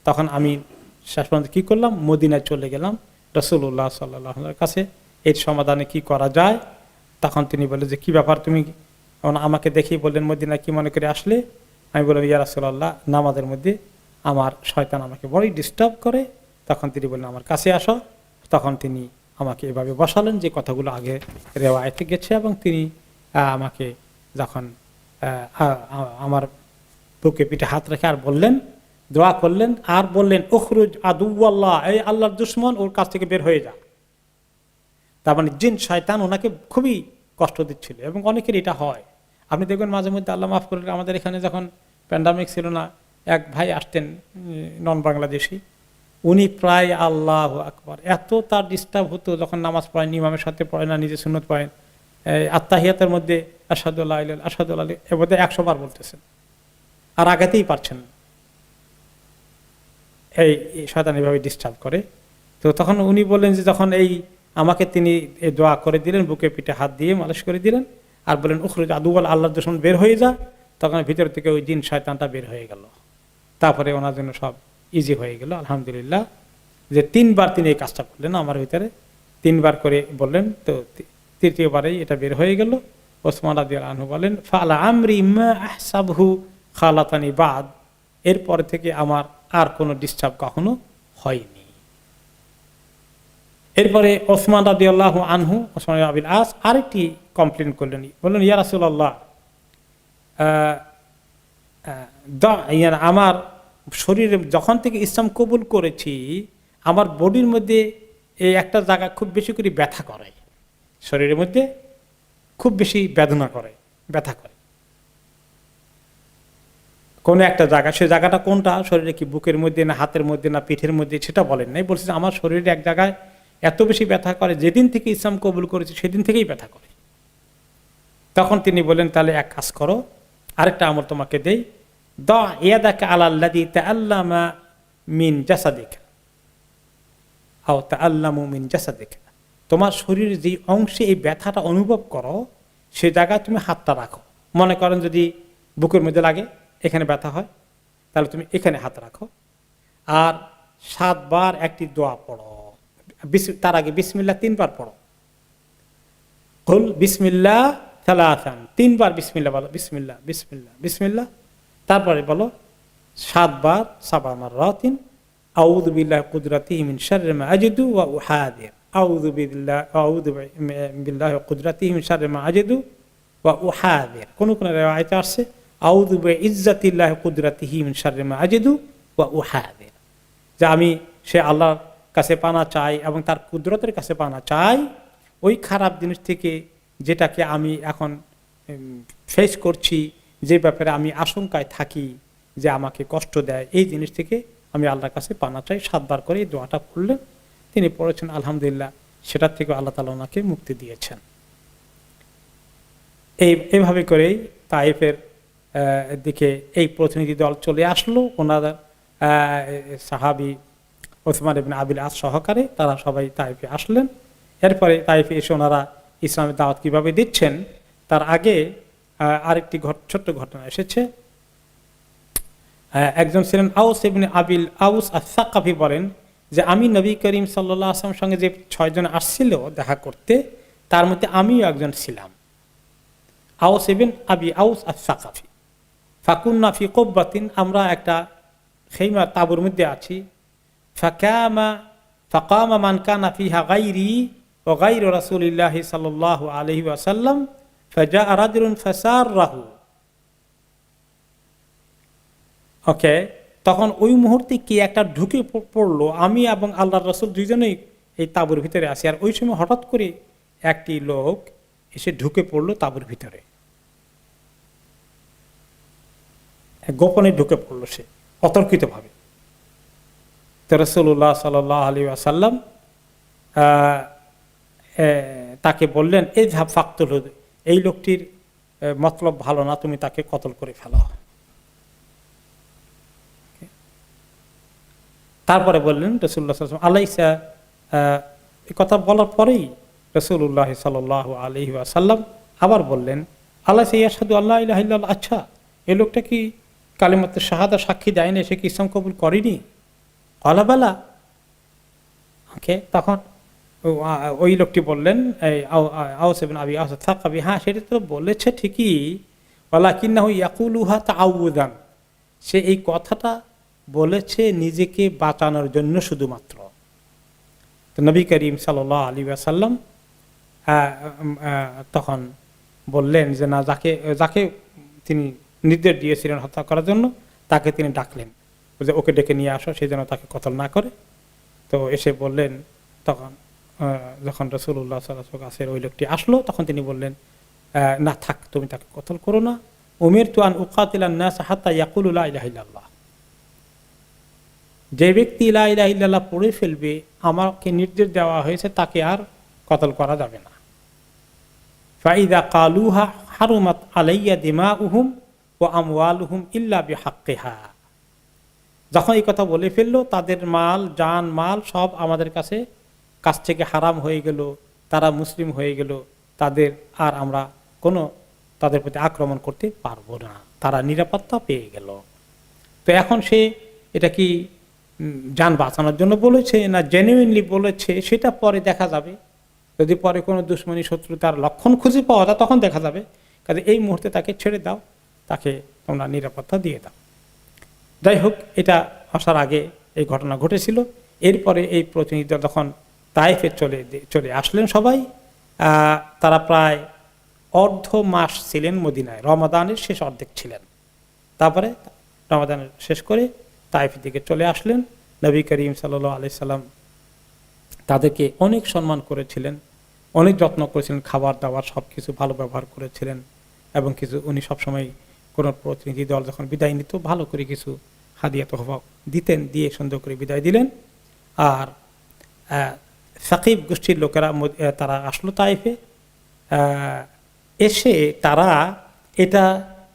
তখন আমি শেষ পর্যন্ত কী করলাম, মদিনায় চলে গেলাম রাসূলুল্লাহ সাল্লাল্লাহু আলাইহি ওয়াসাল্লামের কাছে, এর সমাধানে কি করা যায়। তখন তিনি বললেন যে কি ব্যাপার, তুমি আমাকে দেখেই বললেন মদিনায় কি মনে করে আসলে। আমি বললাম, ইয়া রাসূলুল্লাহ, নামাজের মধ্যে আমার শয়তান আমাকে বড়ই ডিস্টার্ব করে। তখন তিনি বললেন, আমার কাছে আসো। তখন তিনি আমাকে এভাবে বসালেন যে কথাগুলো আগে রিওয়ায়াতে গেছে, এবং তিনি আমাকে যখন আমার বুকে পিঠে হাত রেখে আর বললেন, দোয়া করলেন, আর বললেন, উখরুজ আদুওয়াল্লাহ, এই আল্লাহর দুশমন, ওর কাছ থেকে বের হয়ে যা। তার মানে জিন শয়তান ওনাকে খুবই কষ্ট দিচ্ছিল, এবং অনেকের এটা হয়। আপনি দেখবেন মাঝে মধ্যে, আল্লাহ মাফ করলেন, আমাদের এখানে যখন প্যান্ডামিক ছিল না, এক ভাই আসতেন নন বাংলাদেশি, উনি প্রায় আল্লাহু আকবার, এত তার ডিস্টার্ব হতো যখন নামাজ পড়েন, ইমামের সাথে পড়েন না, নিজে সুন্নত পড়েন, আত্তাহিয়াতের মধ্যে আশহাদু আল্লা ইলাহা ইল্লাল্লাহ আশহাদু আল্লা, এর মধ্যে 100 বার বলতেছেন আর আগাতেই পারছেন না। এই শয়তান এভাবে ডিস্টার্ব করে। তো তখন উনি বললেন যে যখন আমাকে তিনি এই দোয়া করে দিলেন, বুকে পিঠে হাত দিয়ে মালিশ করে দিলেন, আর বলেন উখরুজ আদুওয়াল, আল্লাহর দুশমন বের হয়ে যা। তখন ভিতর থেকে ওই জিন শয়তানটা বের হয়ে গেল। তারপরে ওনার জন্য সব ইজি হয়ে গেল আলহামদুলিল্লাহ। যে 3 বার তিনি এই কাজটা করলেন আমার ভিতরে, 3 বার করে বললেন, তো তৃতীয়বারেই এটা বের হয়ে গেল। ওসমান রাদিয়াল্লাহু আনহু বলেন ফালা আমরি মা আহসাবহু খালাতানি বাদ, এরপর থেকে আমার আর কোনো ডিস্টার্ব কখনো হয়নি। এরপরে ওসমান রাদিয়াল্লাহু আনহু, ওসমান ইবনে আবিল আস আরেকটি কমপ্লেন করলেন, বললেন ইয়া রাসূলুল্লাহ, আমার শরীরে যখন থেকে ইসলাম কবুল করেছি আমার বডির মধ্যে এই একটা জায়গা খুব বেশি করে ব্যথা করে, শরীরের মধ্যে খুব বেশি বেদনা করে, ব্যথা করে কোনো একটা জায়গা। সেই জায়গাটা কোনটা, শরীরে কি বুকের মধ্যে না হাতের মধ্যে না পিঠের মধ্যে, সেটা বলেন নাই। বলছে আমার শরীরে এক জায়গায় এত বেশি ব্যথা করে, যেদিন থেকে ইসলাম কবুল করেছি সেদিন থেকেই ব্যথা করে। তখন তিনি বলেন তাহলে এক কাজ করো, আরেকটা আমল তোমাকে দেই, দা ইয়াদাকা আলাল্লাযী তাআল্লামা মিন জাসাদিকা আও তাআল্লামু মিন জাসাদিকা, তোমার শরীরের যে অংশে এই ব্যথাটা অনুভব করো সেই জায়গায় তুমি হাতটা রাখো। মনে করেন যদি বুকের মধ্যে লাগে, এখানে ব্যথা হয়, তাহলে তুমি এখানে হাত রাখো আর 7 বার একটি দোয়া পড়ো। তার আগে বিসমিল্লাহ 3 বার পড়ো, কুল বিসমিল্লাহ সালাসান, 3 বার বিসমিল্লাহ বলো, বিসমিল্লাহ বিসমিল্লাহ বিসমিল্লাহ। তারপরে বলো 7 বার সাবা মাররাতিন আউযু বিল্লাহি কুদরাতিহি মিন শাররি মা আজিদু ওয়া উহাদির, আউযু বিল্লাহি কুদরাতিহি মিন শাররি মা আজিদু ওয়া উহাদির। কোন কোন riwayate আসছে আউযু বিইজ্জাতিল্লাহি কুদরাতিহি মিন শাররি মা আজিদু ওয়া উহাদির, যে আমি সে আল্লাহর কাছে পানা চাই এবং তার কুদরতের কাছে পানা চাই ওই খারাপ জিনিস থেকে, যেটাকে আমি এখন ফেস করছি, যে ব্যাপারে আমি আশঙ্কায় থাকি যে আমাকে কষ্ট দেয়, এই জিনিস থেকে আমি আল্লাহর কাছে পানা চাই। 7 বার করে এই দোয়াটা পড়লেন, তিনি পড়েছেন আলহামদুলিল্লাহ, সেটার থেকে আল্লাহ তাআলা ওনাকে মুক্তি দিয়েছেন। এইভাবে করেই তায়েফের দিকে এই প্রতিনিধি দল চলে আসলো, ওনারা সাহাবী ওসমান ইবনে আবিল আস সহকারে তারা সবাই তায়েফে আসলেন। এরপরে তায়েফে এসে ওনারা ইসলামের দাওয়াত কিভাবে দিচ্ছেন তার আগে আরেকটি ছোট্ট ঘটনা এসেছে। একজন ছিলেন আউস ইবনে আবিল আউস আস-সাকাফি, বলেন যে আমি নবী করিম সাল্লাল্লাহু আলাইহি ওয়াসাল্লামের সঙ্গে যে 6 জন আসছিল দেখা করতে, তার মধ্যে আমিও একজন ছিলাম, আউস ইবনে আবি আউস আস-সাকাফি। ফাকুন্না ফি কুব্বাতিন, আমরা একটা খেইমা তাঁবুর মধ্যে আছি। ফাকামা মান কানা ফিহা গায়রি ওয়া গায়রু রাসূলিল্লাহি সাল্লাল্লাহু আলাইহি ওয়াসাল্লাম ফাজাআ রাজুলুন ফাসাররাহু। ওকে, তখন ওই মুহূর্তে কি একটা ঢুকে পড়লো, আমি এবং আল্লাহর রাসূল দুইজনেই এই তাঁবুর ভিতরে আছি, আর ওই সময় হঠাৎ করে একটি লোক এসে ঢুকে পড়লো তাঁবুর ভিতরে, গোপনে ঢুকে পড়লো সে অতর্কিতভাবে। তো রাসূলুল্লাহ সাল্লাল্লাহু আলাইহি ওয়াসাল্লাম তাকে বললেন এই ফাকতুল, এই লোকটির মতলব ভালো না, তুমি তাকে কতল করে ফেলো। তারপরে বললেন রাসূলুল্লাহ সাল্লাল্লাহু আলাইহি ওয়াসাল্লাম, এই কথা বলার পরেই রাসূলুল্লাহ সাল্লাল্লাহু আলাইহি ওয়াসাল্লাম আবার বললেন আল্লাহু ইয়াশহাদু আল্লা ইলাহা ইল্লাল্লাহ, আচ্ছা এই লোকটা কি কালিমাতুশ শাহাদা সাক্ষী দেয়নি, সে কি ইসলাম কবুল করেনি? ক্বালা বালা। ওকে, তখন ওই লোকটি বললেন আউস ইবনে আবি আউস আস-সাকাফি, হ্যাঁ সেটা তো বলেছে ঠিকই, ওয়ালাকিন্নাহু ইয়াকুলুহা তাআউযুদান, সে এই কথাটা বলেছে নিজেকে বাঁচানোর জন্য শুধুমাত্র। তো নবী করিম সাল্লাল্লাহু আলাইহি ওয়াসাল্লাম তখন বললেন যে না, যাকে তিনি নির্দেশ দিয়েছিলেন হত্যা করার জন্য তাকে তিনি ডাকলেন, যে ওকে ডেকে নিয়ে আসো, সেই জন্য তাকে কতল না করে। তো এসে বললেন, তখন যখন রাসূলুল্লাহ সাল্লাল্লাহু আলাইহি ওয়াসাল্লামের কাছে ওই লোকটি আসলো, তখন তিনি বললেন না থাক, তুমি তাকে কতল করো না। উমিরতু আন উকাতিলান নাস হাত্তা ইয়াকুলু লা ইলাহা ইল্লাল্লাহ, যে ব্যক্তি লা ইলাহা ইল্লাল্লাহ পড়ে ফেলবে আমাকে নির্দেশ দেওয়া হয়েছে তাকে আর কতল করা যাবে না। ফাইদা কালুহা হারুমাত আলাইয়া দিমাউহুম ওয়া আমওয়ালুহুম ইল্লা বিহাক্কিহা, যখন এই কথা বলে ফেললো তাদের মাল জান মাল সব আমাদের কাছ থেকে হারাম হয়ে গেল, তারা মুসলিম হয়ে গেল, তাদের আর আমরা কোনো তাদের প্রতি আক্রমণ করতে পারবো না, তারা নিরাপত্তা পেয়ে গেল। তো এখন সে এটা কি যান বাঁচানোর জন্য বলেছে না জেনুইনলি বলেছে সেটা পরে দেখা যাবে। যদি পরে কোনো দুশ্মনী শত্রুতার লক্ষণ খুঁজে পাওয়া যায় তখন দেখা যাবে। কাজে এই মুহূর্তে তাকে ছেড়ে দাও, তাকে তোমরা নিরাপত্তা দিয়ে দাও। যাই হোক, এটা আসার আগে এই ঘটনা ঘটেছিল। এরপরে এই প্রতিনিধিরা তখন তায়েফে চলে আসলেন সবাই। তারা প্রায় অর্ধ মাস ছিলেন মদিনায়, রমাদানের শেষ অর্ধেক ছিলেন। তারপরে রমাদানের শেষ করে তায়েফের দিকে চলে আসলেন। নবী করিম সাল্লাল্লাহু আলাইহি সাল্লাম তাদেরকে অনেক সম্মান করেছিলেন, অনেক যত্ন করেছিলেন, খাবার দাবার সব কিছু ভালো ব্যবহার করেছিলেন। এবং কিছু উনি সবসময় কোনো প্রতিনিধি দল যখন বিদায় নিত ভালো করে কিছু হাদিয়া তোহফা দিতেন, দিয়ে সুন্দর করে বিদায় দিলেন। আর সাকিব গোষ্ঠীর লোকেরা তারা আসলো তাইফে। এসে তারা এটা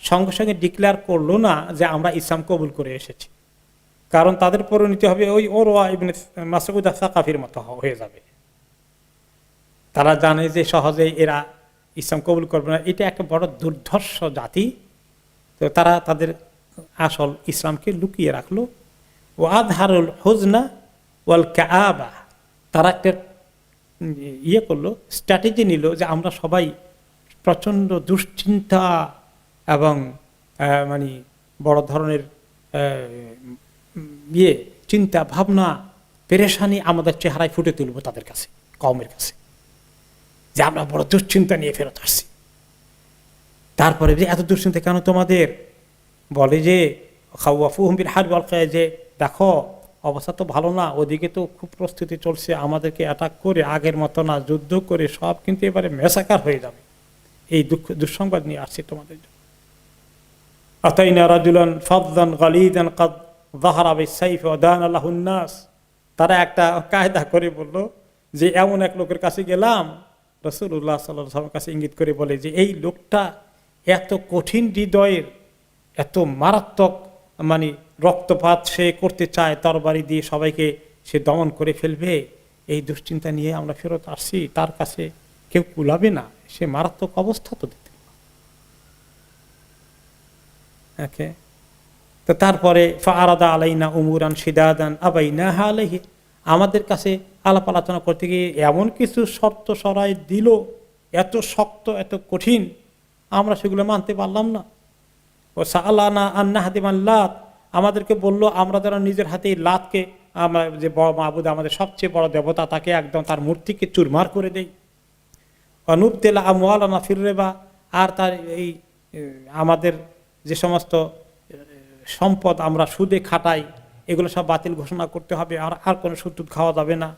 সঙ্গে সঙ্গে ডিক্লেয়ার করলো না যে আমরা ইসলাম কবুল করে এসেছি, কারণ তাদের পরিণতি হবে ওই ওরওয়া ইবনে মাসউদ আস-সাকাফির মতো হয়ে যাবে। তারা জানে যে সহজে এরা ইসলাম কবুল করবে না, এটা একটা বড় দুর্ধর্ষ জাতি। তো তারা তাদের আসল ইসলামকে লুকিয়ে রাখলো। ও আযহারুল হুজনা ওয়াল কাআবা, তারা একটা করলো, স্ট্র্যাটেজি নিল যে আমরা সবাই প্রচণ্ড দুশ্চিন্তা এবং মানে বড় ধরনের চিন্তা ভাবনা পেরেশানি আমাদের চেহারায় ফুটে তুলব তাদের কাছে, কওমের কাছে, যে আমরা বড় দুশ্চিন্তা নিয়ে ফেরত আসছি। তারপরে যে এত দুশ্চিন্তা কেন তোমাদের? বলে যে খাওয়াফুহুম বিল হারবি ওয়াল কিতাল, যে দেখো অবস্থা তো ভালো না, ওদিকে তো খুব প্রস্তুতি চলছে আমাদেরকে অ্যাটাক করে, আগের মতো না, যুদ্ধ করে সব কিন্তু এবারে মেসাকার হয়ে যাবে। এই দুঃসংবাদ নিয়ে আসছে তোমাদের জন্য। আতাইনা রাজুলান ফাদদান গালিদান কাদ যাহারা বিস-সাইফি ওয়া দানা লাহুন নাস, তারা একটা কায়দা করে বলল যে এমন এক লোকের কাছে গেলাম, রাসূলুল্লাহ সাল্লাল্লাহু আলাইহি ওয়াসাল্লাম কাছে ইঙ্গিত করে বলে যে এই লোকটা এত কঠিন হৃদয়ের, এত মারাত্মক মানে রক্তপাত সে করতে চায়, তরবারি দিয়ে সবাইকে সে দমন করে ফেলবে, এই দুশ্চিন্তা নিয়ে আমরা ফেরত আসছি, তার কাছে কেউ কুলাবে না, সে মারাত্মক অবস্থা তো দিতে। তো তারপরে ফাআরাদা আলাইনা উমুরান শিদাদান আবাইনাহা আলাইহি, আমাদের কাছে আলাপ আলোচনা করতে গিয়ে এমন কিছু শর্ত সরাই দিল, এত শক্ত এত কঠিন, আমরা সেগুলো মানতে পারলাম না। ও সাআলানা আন নাহদিমান লাত, আমাদেরকে বলল আমরা যেন নিজের হাতে লাতকে, আমরা যে বড় মাবুদ, আমাদের সবচেয়ে বড় দেবতা, তাকে একদম তার মূর্তিকে চুরমার করে দেই। অনুবতেলা আমওয়ালানা ফির রিবা, আর তার এই আমাদের যে সমস্ত সম্পদ আমরা সুদে খাটাই এগুলো সব বাতিল ঘোষণা করতে হবে, আর কোনো সুদ খাওয়া যাবে না।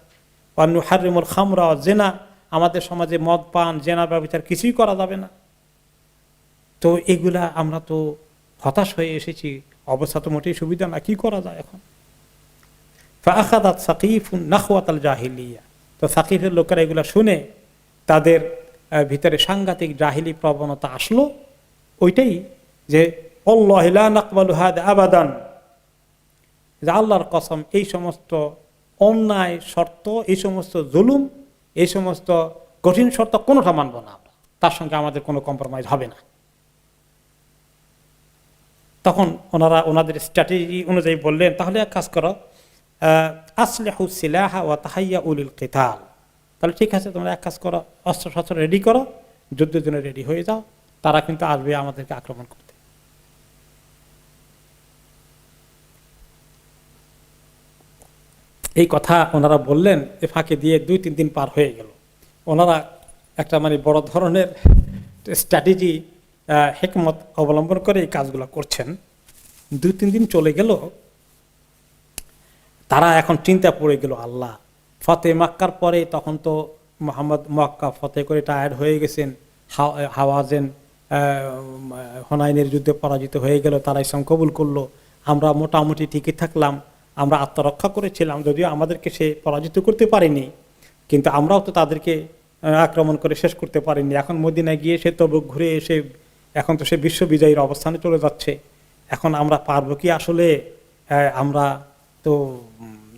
ওয়ানুহাররিমুল খামরা ওয়াজ জিনা, আমাদের সমাজে মদ পান জেনা ব্যভিচার কিছুই করা যাবে না। তো এগুলা আমরা তো হতাশ হয়ে এসেছি, অবস্থা তো মোটেই সুবিধা না, কি করা যায় এখন? ফাআখাযাত সাকিফুন নাখওয়াতাল জাহিলিয়া, তো সাকিফের লোকেরা এগুলা শুনে তাদের ভিতরে সাংঘাতিক জাহিলি প্রবণতা আসলো। ওইটাই যে আল্লাহু লা নাকবালু হাদা আবাদান, যে আল্লাহর কসম এই সমস্ত অন্যায় শর্ত, এই সমস্ত জুলুম, এই সমস্ত কঠিন শর্ত কোনোটা মানব না আমরা, তার সঙ্গে আমাদের কোনো কম্প্রোমাইজ হবে না। তখন ওনারা ওনাদের স্ট্র্যাটেজি অনুযায়ী বললেন, তাহলে এক কাজ করো, আসলিহু সিলাহা ওয়া তাহাইয়াউ লিল কিতাল, তাহলে ঠিক আছে তোমরা এক কাজ করো, অস্ত্র শস্ত্র রেডি করো, যুদ্ধের জন্য রেডি হয়ে যাও, তারা কিন্তু আসবে আমাদেরকে আক্রমণ করতে। এই কথা ওনারা বললেন, এ ফাঁকে দিয়ে 2-3 দিন পার হয়ে গেল। ওনারা একটা মানে বড় ধরনের স্ট্র্যাটেজি হিকমত অবলম্বন করে এই কাজগুলো করছেন। 2-3 দিন চলে গেল, তারা এখন চিন্তা পড়ে গেল, আল্লাহ ফতে মক্কার পরে, তখন তো মুহাম্মদ মক্কা ফতে করে টায়ার্ড হয়ে গেছেন, হাওয়াজেন হুনাইনের যুদ্ধে পরাজিত হয়ে গেল, তারা ইসলাম কবুল করলো, আমরা মোটামুটি ঠিকই থাকলাম, আমরা আত্মরক্ষা করেছিলাম, যদিও আমাদেরকে সে পরাজিত করতে পারেনি, কিন্তু আমরাও তো তাদেরকে আক্রমণ করে শেষ করতে পারিনি। এখন মদিনায় গিয়ে সে তবুক ঘুরে এসে এখন তো সে বিশ্ববিজয়ীর অবস্থানে চলে যাচ্ছে, এখন আমরা পারবো কি আসলে? আমরা তো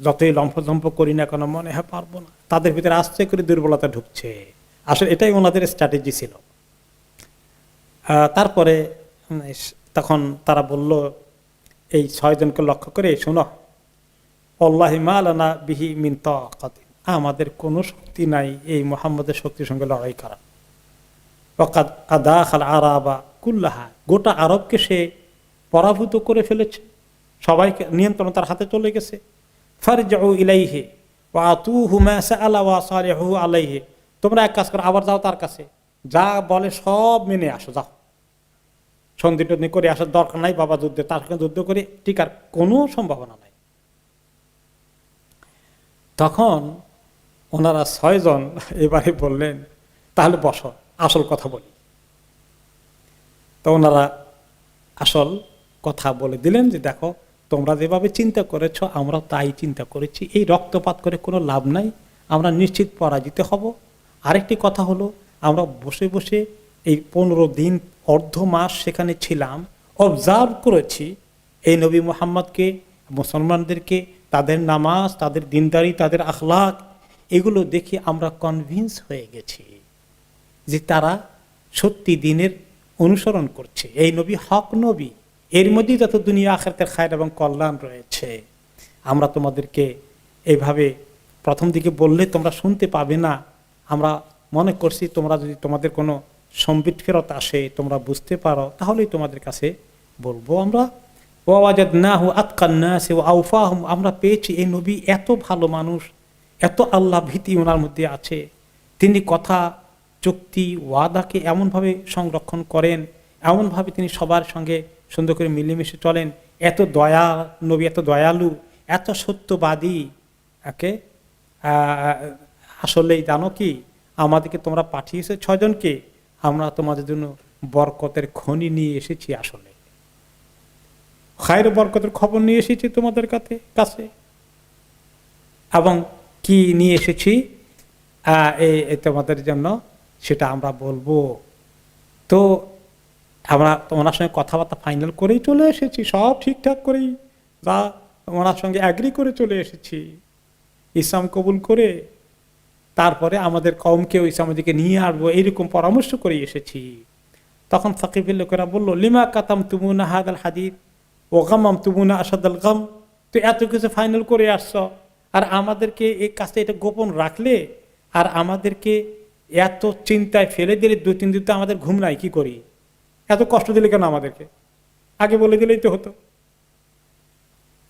যতই লম্ফ করি না কেন মনে হয় পারবো না। তাদের ভিতরে আস্তে করে দুর্বলতা ঢুকছে, আসলে এটাই ওনাদের স্ট্র্যাটেজি ছিল। তারপরে তখন তারা বলল, এই 6 জনকে লক্ষ্য করে, শোনো, আল্লাহি মা লানা বিহি মিন তাকাত, আমাদের কোনো শক্তি নাই এই মুহাম্মদের শক্তির সঙ্গে লড়াই করা। ওয়াকাদ আদাখাল আরাবা কুল্লাহা, গোটা আরবকে সে পরাভূত করে ফেলেছে, সবাইকে নিয়ন্ত্রণ তার হাতে চলে গেছে। ফারজিউ ইলাইহি ওয়া আতুহু মা সাআলা ওয়া সালিহু আলাইহি, তোমরা এক কাজ করো, আবার যাও তার কাছে, যা বলে সব মেনে আসো, যাও সন্ধি টন্ধি করে আসার দরকার নাই, বাবা যুদ্ধে, তার সঙ্গে যুদ্ধ করে টিকার কোনো সম্ভাবনা নাই। তখন ওনারা 6 জন এবারে বললেন, তাহলে বসো, আসল কথা বলি। তো ওনারা আসল কথা বলে দিলেন যে, দেখো, তোমরা যেভাবে চিন্তা করেছ আমরা তাই চিন্তা করেছি, এই রক্তপাত করে কোনো লাভ নাই, আমরা নিশ্চিত পরাজিত হব। আরেকটি কথা হলো, আমরা বসে বসে এই 15 দিন অর্ধ মাস সেখানে ছিলাম, অবজার্ভ করেছি এই নবী মুহাম্মদকে, মুসলমানদেরকে, তাদের নামাজ, তাদের দিনদারি, তাদের আখলাক, এগুলো দেখে আমরা কনভিন্স হয়ে গেছি যে তারা সত্যি দিনের অনুসরণ করছে, এই নবী হক নবী, এর মধ্যেই যত দুনিয়া আখিরাতের খায়ের এবং কল্যাণ রয়েছে। আমরা তোমাদেরকে এইভাবে প্রথম দিকে বললে তোমরা শুনতে পাবে না, আমরা মনে করছি তোমরা যদি তোমাদের কোনো সম্বিত ফেরত আসে, তোমরা বুঝতে পারো, তাহলেই তোমাদের কাছে বলবো আমরা। ওয়াজাদনাহু আতকান নাস ওয়া আওফাহুম, আমরা পেয়েছি এই নবী এত ভালো মানুষ, এত আল্লাহ ভীতি ওনার মধ্যে আছে, তিনি কথা, চুক্তি, ওয়াদাকে এমনভাবে সংরক্ষণ করেন, এমনভাবে তিনি সবার সঙ্গে সুন্দর করে মিলেমিশে চলেন, এত দয়া নবী, এত দয়ালু, এত সত্যবাদী। আসলেই জানো কি, আমাদেরকে তোমরা পাঠিয়েছো 6 জনকে, আমরা তোমাদের জন্য বরকতের খনি নিয়ে এসেছি, আসলে খায়ের বরকতের খবর নিয়ে এসেছি তোমাদের কাছে। এবং কি নিয়ে এসেছি তোমাদের জন্য সেটা আমরা বলবো। তো আমরা ওনার সঙ্গে কথাবার্তা ফাইনাল করেই চলে এসেছি, সব ঠিকঠাক করেই, যা ওনার সঙ্গে অ্যাগ্রি করে চলে এসেছি, ইসলাম কবুল করে তারপরে আমাদের কওমকেও ইসলামের দিকে নিয়ে আসবো, এইরকম পরামর্শ করে এসেছি। তখন সাকিফের লোকেরা বলল, লিমা কাতাম তুমুনা হাদাল হাদিদ ও গামাম তুমুনা আসাদাল গাম, তো এত কিছু ফাইনাল করে আসছ, আর আমাদেরকে এই কাজটা এটা গোপন রাখলে, আর আমাদেরকে এত চিন্তায় ফেলে দিলে, 2-3 দিন তো আমাদের ঘুম নাই, কি করি, এত কষ্ট দিলে কেন আমাদেরকে, আগে বলে দিলেই তো হতো।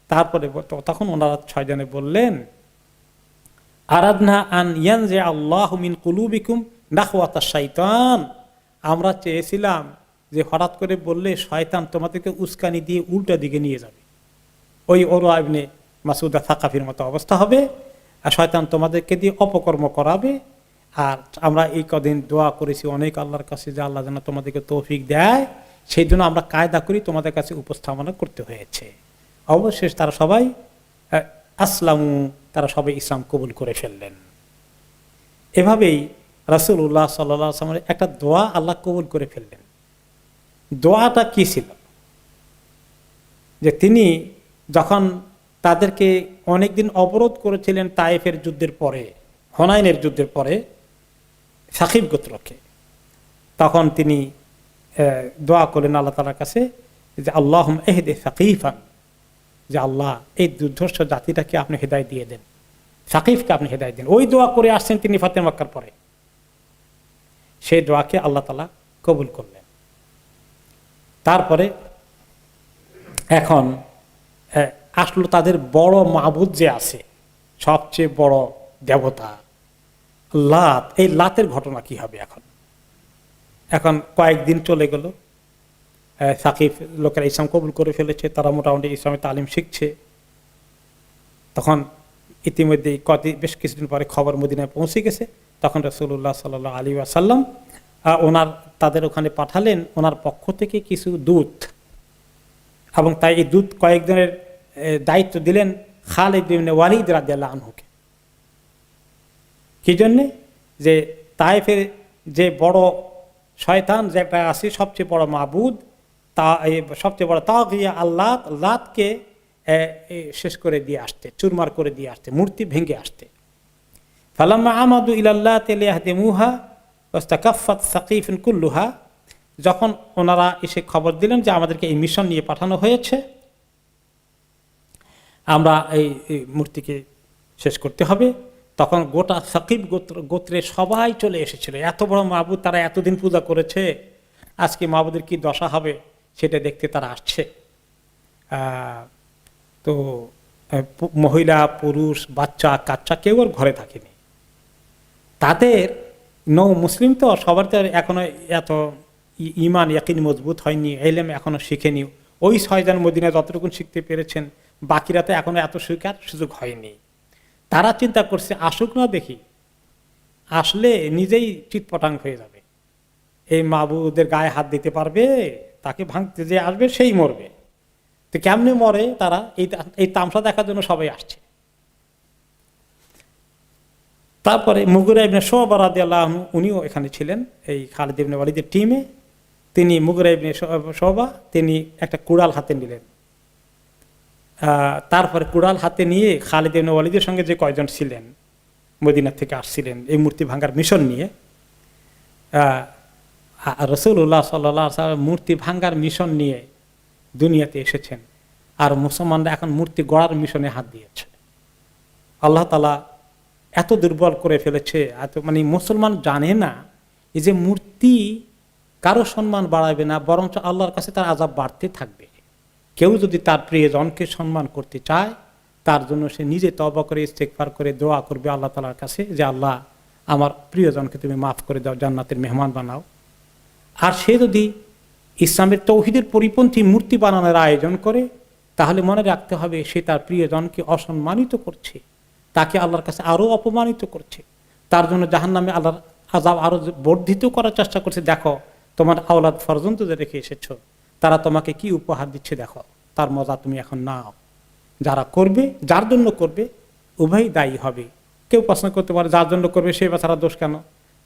তারপরে তখন ওনারা 6 জনে বললেন, আরাদনা আন ইয়ানজে আল্লাহু মিন কুলুবিকুম নাখওয়াতা শাইতান, আমরা চেয়েছিলাম যে হঠাৎ করে বললে শয়তান তোমাদেরকে উস্কানি দিয়ে উল্টা দিকে নিয়ে যাবে, ওই উরওয়া ইবনে মাসউদ সাকাফির মতো অবস্থা হবে, আর শয়তান তোমাদেরকে দিয়ে অপকর্ম করাবে। আর আমরা এই কদিন দোয়া করেছি অনেক আল্লাহর কাছে যে আল্লাহ যেন তোমাদেরকে তৌফিক দেয়, সেই জন্য আমরা কায়দা করি তোমাদের কাছে উপস্থাপনা করতে হয়েছে। অবশেষ তারা সবাই আসলামু, তারা সবাই ইসলাম কবুল করে ফেললেন। এভাবেই রাসূলুল্লাহ সাল্লাল্লাহু আলাইহি ওয়াসাল্লামের একটা দোয়া আল্লাহ কবুল করে ফেললেন। দোয়াটা কি ছিল? যে তিনি যখন তাদেরকে অনেকদিন অবরোধ করেছিলেন তায়েফের যুদ্ধের পরে, হুনাইনের যুদ্ধের পরে, সাকিব গোত্রকে, তখন তিনি দোয়া করলেন আল্লাহ তাআলার কাছে যে আল্লাহুম্মা ইহদি সাকিফান, যে আল্লাহ এই দুর্ধর্ষ জাতিটাকে আপনি হেদায়েত দিয়ে দেন, সাকিফকে আপনি হেদায়েত দেন। ওই দোয়া করে আসছেন তিনি ফাতহে মক্কার পরে, সেই দোয়াকে আল্লাহ তাআলা কবুল করলেন। তারপরে এখন আসলে তাদের বড় মাবুদ যে আছে, সবচেয়ে বড় দেবতা লাত, এই লাতের ঘটনা কি হবে এখন? এখন কয়েকদিন চলে গেল, সাকিফ লোকেরা ইসলাম কবুল করে ফেলেছে, তারা মোটামুটি ইসলামের তালিম শিখছে। তখন ইতিমধ্যে বেশ কিছুদিন পরে খবর মদিনায় পৌঁছে গেছে। তখন রাসূলুল্লাহ সাল্লাল্লাহু আলাইহি ওয়াসাল্লাম তাদের ওখানে পাঠালেন ওনার পক্ষ থেকে কিছু দূত, এবং তাই এই দূত কয়েকজনের দায়িত্ব দিলেন খালিদ ইবনে ওয়ালিদ রাদিয়াল্লাহু আনহুকে। কি জন্যে? যে তায়েফের যে বড় শয়তান যেটা আছে, সবচেয়ে বড় মাবুদ, তা সবচেয়ে বড় তাগিয়া আল্লাহ, লাতকে শেষ করে দিয়ে আসতে, চুরমার করে দিয়ে আসতে, মূর্তি ভেঙে আসতে। ফালাম্মা আমাদু ইলাল্লাতি লিয়াহদিমুহা ওয়াস্তাকাফফাত সাকিফুন কুল্লুহা, যখন ওনারা এসে খবর দিলেন যে আমাদেরকে এই মিশন নিয়ে পাঠানো হয়েছে, আমরা এই মূর্তিকে শেষ করতে হবে, তখন গোটা সাকিব গোত্রে সবাই চলে এসেছিল। এত বড় মাবুদ, তারা এতদিন পূজা করেছে, আজকে মাবুদের কি দশা হবে সেটা দেখতে তারা আসছে। তো মহিলা, পুরুষ, বাচ্চা কাচ্চা কেউ আর ঘরে থাকেনি। তাদের মুসলিম তো সবার তো এখনো এত ইমান ইয়াকিন মজবুত হয়নি, এলেম এখনো শিখেনি। ওই 6 জন মদিনায় যতটুকু শিখতে পেরেছেন, বাকিরা তো এখনো এত শিখার সুযোগ হয়নি। তারা চিন্তা করছে আসুক না দেখি, আসলে নিজেই চিৎপটাং হয়ে যাবে, এই মাবুদের গায়ে হাত দিতে পারবে, তাকে ভাঙতে যে আসবে সেই মরবে। তো কেমনে মরে তারা, এই তামসা দেখার জন্য সবাই আসছে। তারপরে মুগিরা ইবনে শুবা রাদিয়াল্লাহু আনহু উনিও এখানে ছিলেন, এই খালিদ ইবনে ওয়ালিদের টিমে। তিনি মুগিরা ইবনে শুবা তিনি একটা কুড়াল হাতে নিলেন। তারপরে কুড়াল হাতে নিয়ে খালিদ ইবনে ওয়ালিদের সঙ্গে যে কয়জন ছিলেন, মদিনা থেকে আসছিলেন এই মূর্তি ভাঙার মিশন নিয়ে, রাসূলুল্লাহ সাল্লাল্লাহু আলাইহি ওয়াসাল্লাম মূর্তি ভাঙার মিশন নিয়ে দুনিয়াতে এসেছেন, আর মুসলমানরা এখন মূর্তি গড়ার মিশনে হাত দিয়েছে। আল্লাহ তাআলা এত দুর্বল করে ফেলেছে, এত মুসলমান জানে না এই যে মূর্তি কারো সম্মান বাড়াবে না, বরঞ্চ আল্লাহর কাছে তার আযাব বাড়তে থাকবে। কেউ যদি তার প্রিয়জনকে সম্মান করতে চায়, তার জন্য সে নিজে তওবা করে ইস্তেগফার করে দোয়া করবে আল্লাহ তাআলার কাছে যে আল্লাহ আমার প্রিয়জনকে তুমি মাফ করে দাও, জান্নাতের মেহমান বানাও। আর সে যদি ইসলামের তৌহিদের পরিপন্থী মূর্তি বানানোর আয়োজন করে, তাহলে মনে রাখতে হবে সে তার প্রিয়জনকে অসম্মানিত করছে, তাকে আল্লাহর কাছে আরো অপমানিত করছে, তার জন্য জাহান্নামে আল্লাহর আযাব আরো বর্ধিত করার চেষ্টা করছে। দেখো তোমার আওলাদ ফরজন্ত যে রেখে এসেছো, তারা তোমাকে কি উপহার দিচ্ছে, দেখো তার মজা তুমি এখন নাও। যারা করবে, যার জন্য করবে, উভয় দায়ী হবে। কেউ প্রশ্ন করতে পারে যার জন্য করবে সে বেচারা দোষ কেন?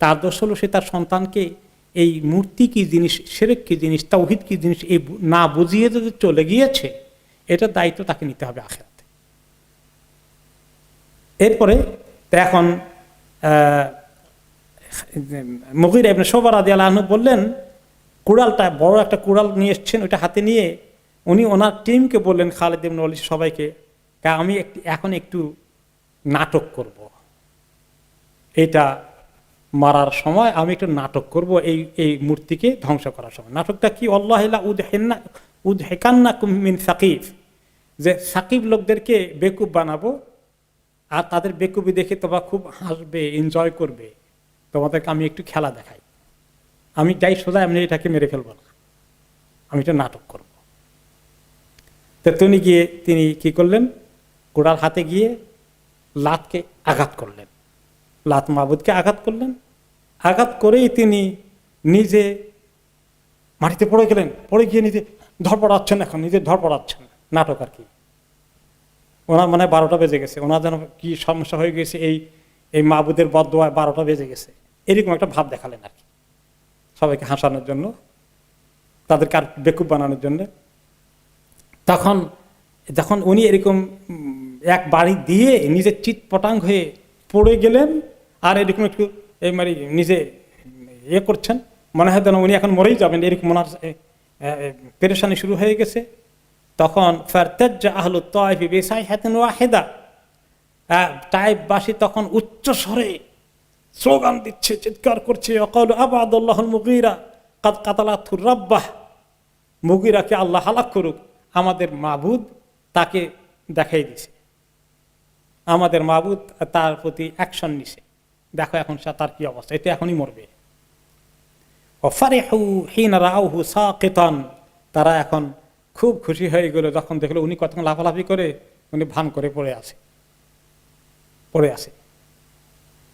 তার দোষ হলো সে তার সন্তানকে এই মূর্তি কি জিনিস, শিরক কি জিনিস, তাওহীদ কি জিনিস এই না বুঝিয়ে যদি চলে গিয়েছে, এটার দায়িত্ব তাকে নিতে হবে আখিরাতে। এরপরে এখন মুগিরা ইবনে শুবা রাদিয়াল্লাহু আনহু বললেন, কুড়ালটা বড় একটা কুড়াল নিয়ে এসেছেন, ওইটা হাতে নিয়ে উনি ওনার টিমকে বললেন, খালিদ ইবনে ওয়ালিদ সবাইকে, আমি এখন একটু নাটক করব, এটা মারার সময় আমি একটু নাটক করব এই মূর্তিকে ধ্বংস করার সময়। নাটকটা কি? আল্লাহ উদহিকান্নাকুম মিন সাকিফ, যে সাকিব লোকদেরকে বেকুব বানাবো, আর তাদের বেকুবি দেখে তোমরা খুব হাসবে, এনজয় করবে, তোমাদেরকে আমি একটু খেলা দেখাই, আমি যাই সোজা এমনি এটাকে মেরে ফেলবো না, আমি এটা নাটক করব। তো তিনি কি করলেন, গোড়ার হাতে গিয়ে লাতকে আঘাত করলেন, লাত মাবুদকে আঘাত করলেন। আঘাত করেই তিনি নিজে মাটিতে পড়ে গেলেন, পড়ে গিয়ে নিজে ধরপড়াচ্ছেন, এখন নিজে ধরপড়াচ্ছেন, নাটক আর কি। ওনার মানে 12টা বেজে গেছে, ওনার যেন কি সমস্যা হয়ে গেছে, এই মাবুদের বদদোয়ায় 12টা বেজে গেছে, এরকম একটা ভাব দেখালেন আর কি, সবাইকে হাসানোর জন্য, তাদেরকে আর বেকুব বানানোর জন্য। তখন যখন উনি এরকম এক বাড়ি দিয়ে নিজে চিৎপটাং হয়ে পড়ে গেলেন, আর এরকম একটু নিজে করছেন, মনে হয় যেন উনি এখন মরেই যাবেন, এরকম ওনার পেরেশানি শুরু হয়ে গেছে। তখন ফারতাজ্জা আহলু তায়েফ বিসাইহাতিন ওয়াহিদা, তায়েফবাসী তখন উচ্চ স্বরে স্লোগান দিচ্ছে, চিৎকার করছে, ওয়াকালু আবাদাল্লাহুল মুগীরা কাদ কাতালাতুর রাব্বাহ, মুগীরাকে আল্লাহ হালাক করুক, আমাদের মাবুদ তাকে দেখাই দিছে, আমাদের মাবুদ তার প্রতি অ্যাকশন নিছে, দেখো এখন তার কি অবস্থা, এটা এখনই মরবে। ওয়াফারিহু হিনা রাআউহু সাকিতান, তারা এখন খুব খুশি হয়ে গেল যখন দেখলো উনি কতক্ষণ লাফালাফি করে উনি ভান করে পড়ে আছে।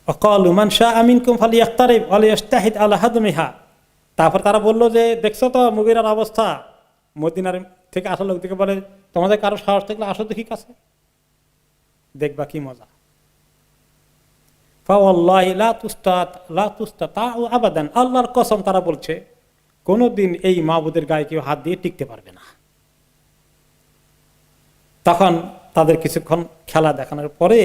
ওয়াকালু মান শাআ মিনকুম ফালিয়াকতারিব ওয়া লিয়াজতাহিদ আলা হাদমিহা, তারপর তারা বললো যে দেখছো তো মুগীরার অবস্থা, মদিনার থেকে আসা লোক থেকে বলে তোমাদের কারো সাহস থাকলে আসো দেখি কাছে, দেখবা কি মজা। ফাওয়াল্লাহি লা তুস্তাতাউ আবাদান, আল্লাহর কসম তারা বলছে কোনদিন এই মাবুদের গায়ে কেউ হাত দিয়ে টিকতে পারবে না। তখন তাদের কিছুক্ষণ খেলা দেখানোর পরে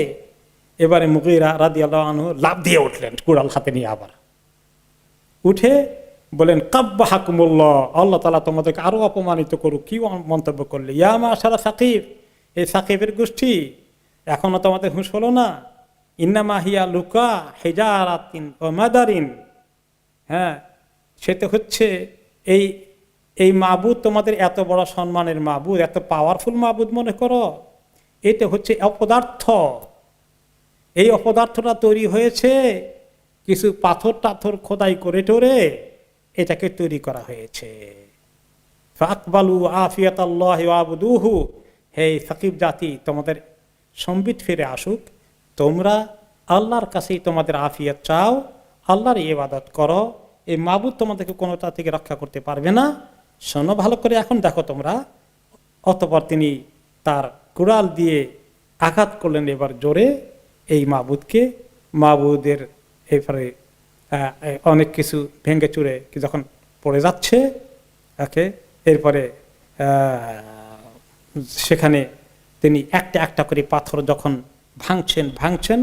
এবারে মুগীরা রাদিয়াল্লাহু আনহু লাফ দিয়ে উঠলেন কুড়াল হাতে নিয়ে, আবার উঠে বলেন কাব্বাহাকুমুল্লাহ, আল্লাহ তাআলা তোমাদেরকে আরো অপমানিত করুক। কি মন্তব্য করলে, ইয়া মাশারা সাকিব, এই সাকিবের গোষ্ঠী, এখনো তোমাদের হুঁশ হলো না? ইন্নামা হিয়া লুকা হিজারাতিন ওয়া মাদারিন, হ্যাঁ সে তো হচ্ছে এই এই মাবুদ, তোমাদের এত বড় সম্মানের মাবুদ, এত পাওয়ারফুল মাবুদ মনে করো, এটা হচ্ছে অপদার্থ। এই অপদার্থটা তৈরি হয়েছে কিছু পাথর টাথর খোদাই করে টোরে এটাকে তৈরি করা হয়েছে। ফাকবালু আফিয়াতাল্লাহি ওয়াবুদুহু, হে সাকিব জাতি, তোমাদের সম্বিত ফিরে আসুক, তোমরা আল্লাহর কাছেই তোমাদের আফিয়াত চাও, আল্লাহর ইবাদত করো। এই মাবুদ তোমাদেরকে কোনোটা থেকে রক্ষা করতে পারবে না। শোনো ভালো করে, এখন দেখো তোমরা। অতঃপর তিনি তার কুড়াল দিয়ে আঘাত করলেন এবার জোরে এই মাবুদকে। মাবুদের এবারে অনেক কিছু ভেঙে চুরে যখন পড়ে যাচ্ছে ওকে, এরপরে সেখানে তিনি একটা একটা করে পাথর যখন ভাঙছেন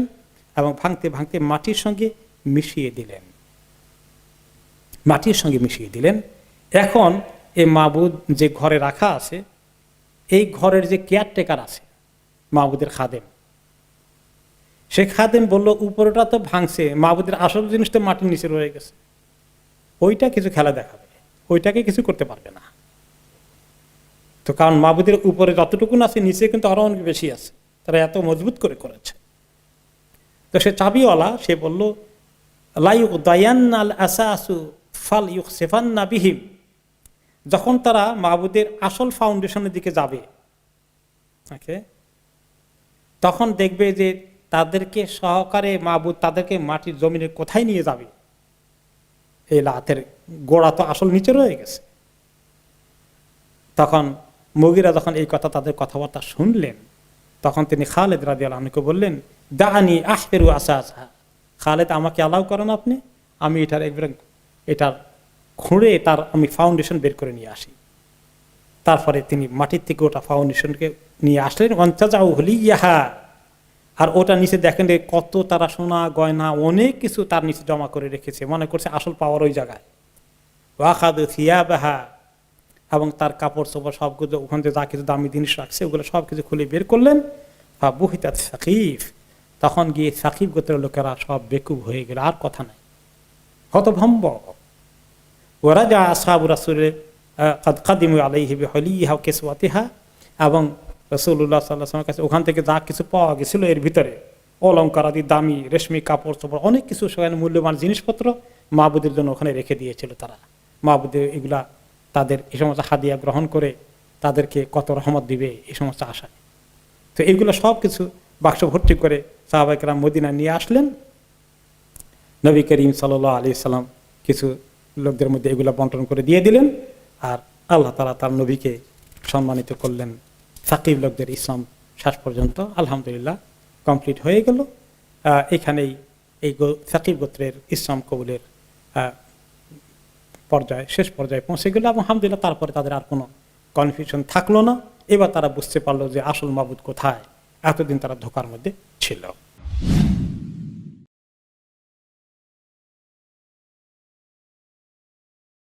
এবং ভাঙতে ভাঙতে মাটির সঙ্গে মিশিয়ে দিলেন। এখন এই মাবুদ যে ঘরে রাখা আছে, এই ঘরের যে কেয়ারটেকার আছে, মাবুদের খাদেম, সে খাদেম বলল উপরটা তো ভাঙছে, মাবুদের আসল জিনিসটা মাটির নিচে রয়ে গেছে, ওইটা কিছু খেলা দেখাবে, ওইটাকে কিছু করতে পারবে না। তো কারণ মাবুদের উপরে যতটুকুন আছে নিচে কিন্তু আরো অনেক বেশি আছে, তারা এত মজবুত করে করেছে। তো সে চাবিওয়ালা, সে বলল লাইউদায়ান্নাল আসাসু ফাল ইউখসিফান্না বিহিম, যখন তারা মাবুদের আসল ফাউন্ডেশনের দিকে যাবে তখন দেখবে যে তাদেরকে সহকারে মাবুদ তাদেরকে মাটির জমিনের কোথায় নিয়ে যাবে, এই লাতের গোড়া তো আসল নিচে রয়ে গেছে। তখন মুগীরা যখন এই কথা, তাদের কথাবার্তা শুনলেন, তখন তিনি খালেদ রাদিয়াল্লাহু আনহুকে বললেন, দানি আহফিরু আসাসা, খালেদ আমাকে অ্যালাউ করেন আপনি, আমি এটার খুঁড়ে তার আমি ফাউন্ডেশন বের করে নিয়ে আসি। তারপরে তিনি মাটির থেকে ওটা ফাউন্ডেশনকে নিয়ে আসলেন। অঞ্চাজাউ হলি ইয়াহা, আর ওটা নিচে দেখেন কত তারা সোনা গয়না অনেক কিছু তার নিচে জমা করে রেখেছে, মনে করছে আসল পাওয়ার ওই জায়গায়। ওয়াখাদু থিয়াবাহা, এবং তার কাপড় চোপড় সবগুলো ওখান থেকে যা কিছু দামি জিনিস রাখছে ওগুলো সব কিছু খুলে বের করলেন। বা বুহিতাত সাকিফ, তখন গিয়ে সাকিব গোত্রের লোকেরা সব বেকুব হয়ে গেল, আর কথা নাই, হতভম্ব। ওরা যা আসহাবু রাসূলের কাদিমু আলাইহি বিহলিহা ওয়া কিসওয়াতিহা, এবং রাসূলুল্লাহ সাল্লাল্লাহু আলাইহি ওয়াসাল্লামের কাছে ওখান থেকে যা কিছু পাওয়া গেছিল এর ভিতরে অলংকার আদি দামি রেশমি কাপড় চোপড় অনেক কিছু, সেখানে মূল্যবান জিনিসপত্র মাবুদের জন্য ওখানে রেখে দিয়েছিল তারা। মাবুদের এগুলা তাদের এই সমস্ত হাদিয়া গ্রহণ করে তাদেরকে কত রহমত দিবে এই সমস্ত আশায়। তো এইগুলো সব কিছু বাক্স ভর্তি করে সাহাবায়ে কেরাম মদিনা নিয়ে আসলেন। নবী করিম সাল্লাল্লাহু আলাইহি সাল্লাম কিছু লোকদের মধ্যে এগুলো বন্টন করে দিয়ে দিলেন, আর আল্লাহ তাআলা তার নবীকে সম্মানিত করলেন। সাকিব লোকদের ইসলাম শেষ পর্যন্ত আলহামদুলিল্লাহ কমপ্লিট হয়ে গেল। এখানেই এই সাকিব গোত্রের ইসলাম কবুলের শেষ পর্যায়ে পৌঁছে গেল, এবং আলহামদুলিল্লাহ তারপরে তাদের আর কোনো কনফিউশন থাকলো না। এবার তারা বুঝতে পারলো যে আসল মাবুদ কোথায়, এতদিন তারা ধোকার মধ্যে ছিল।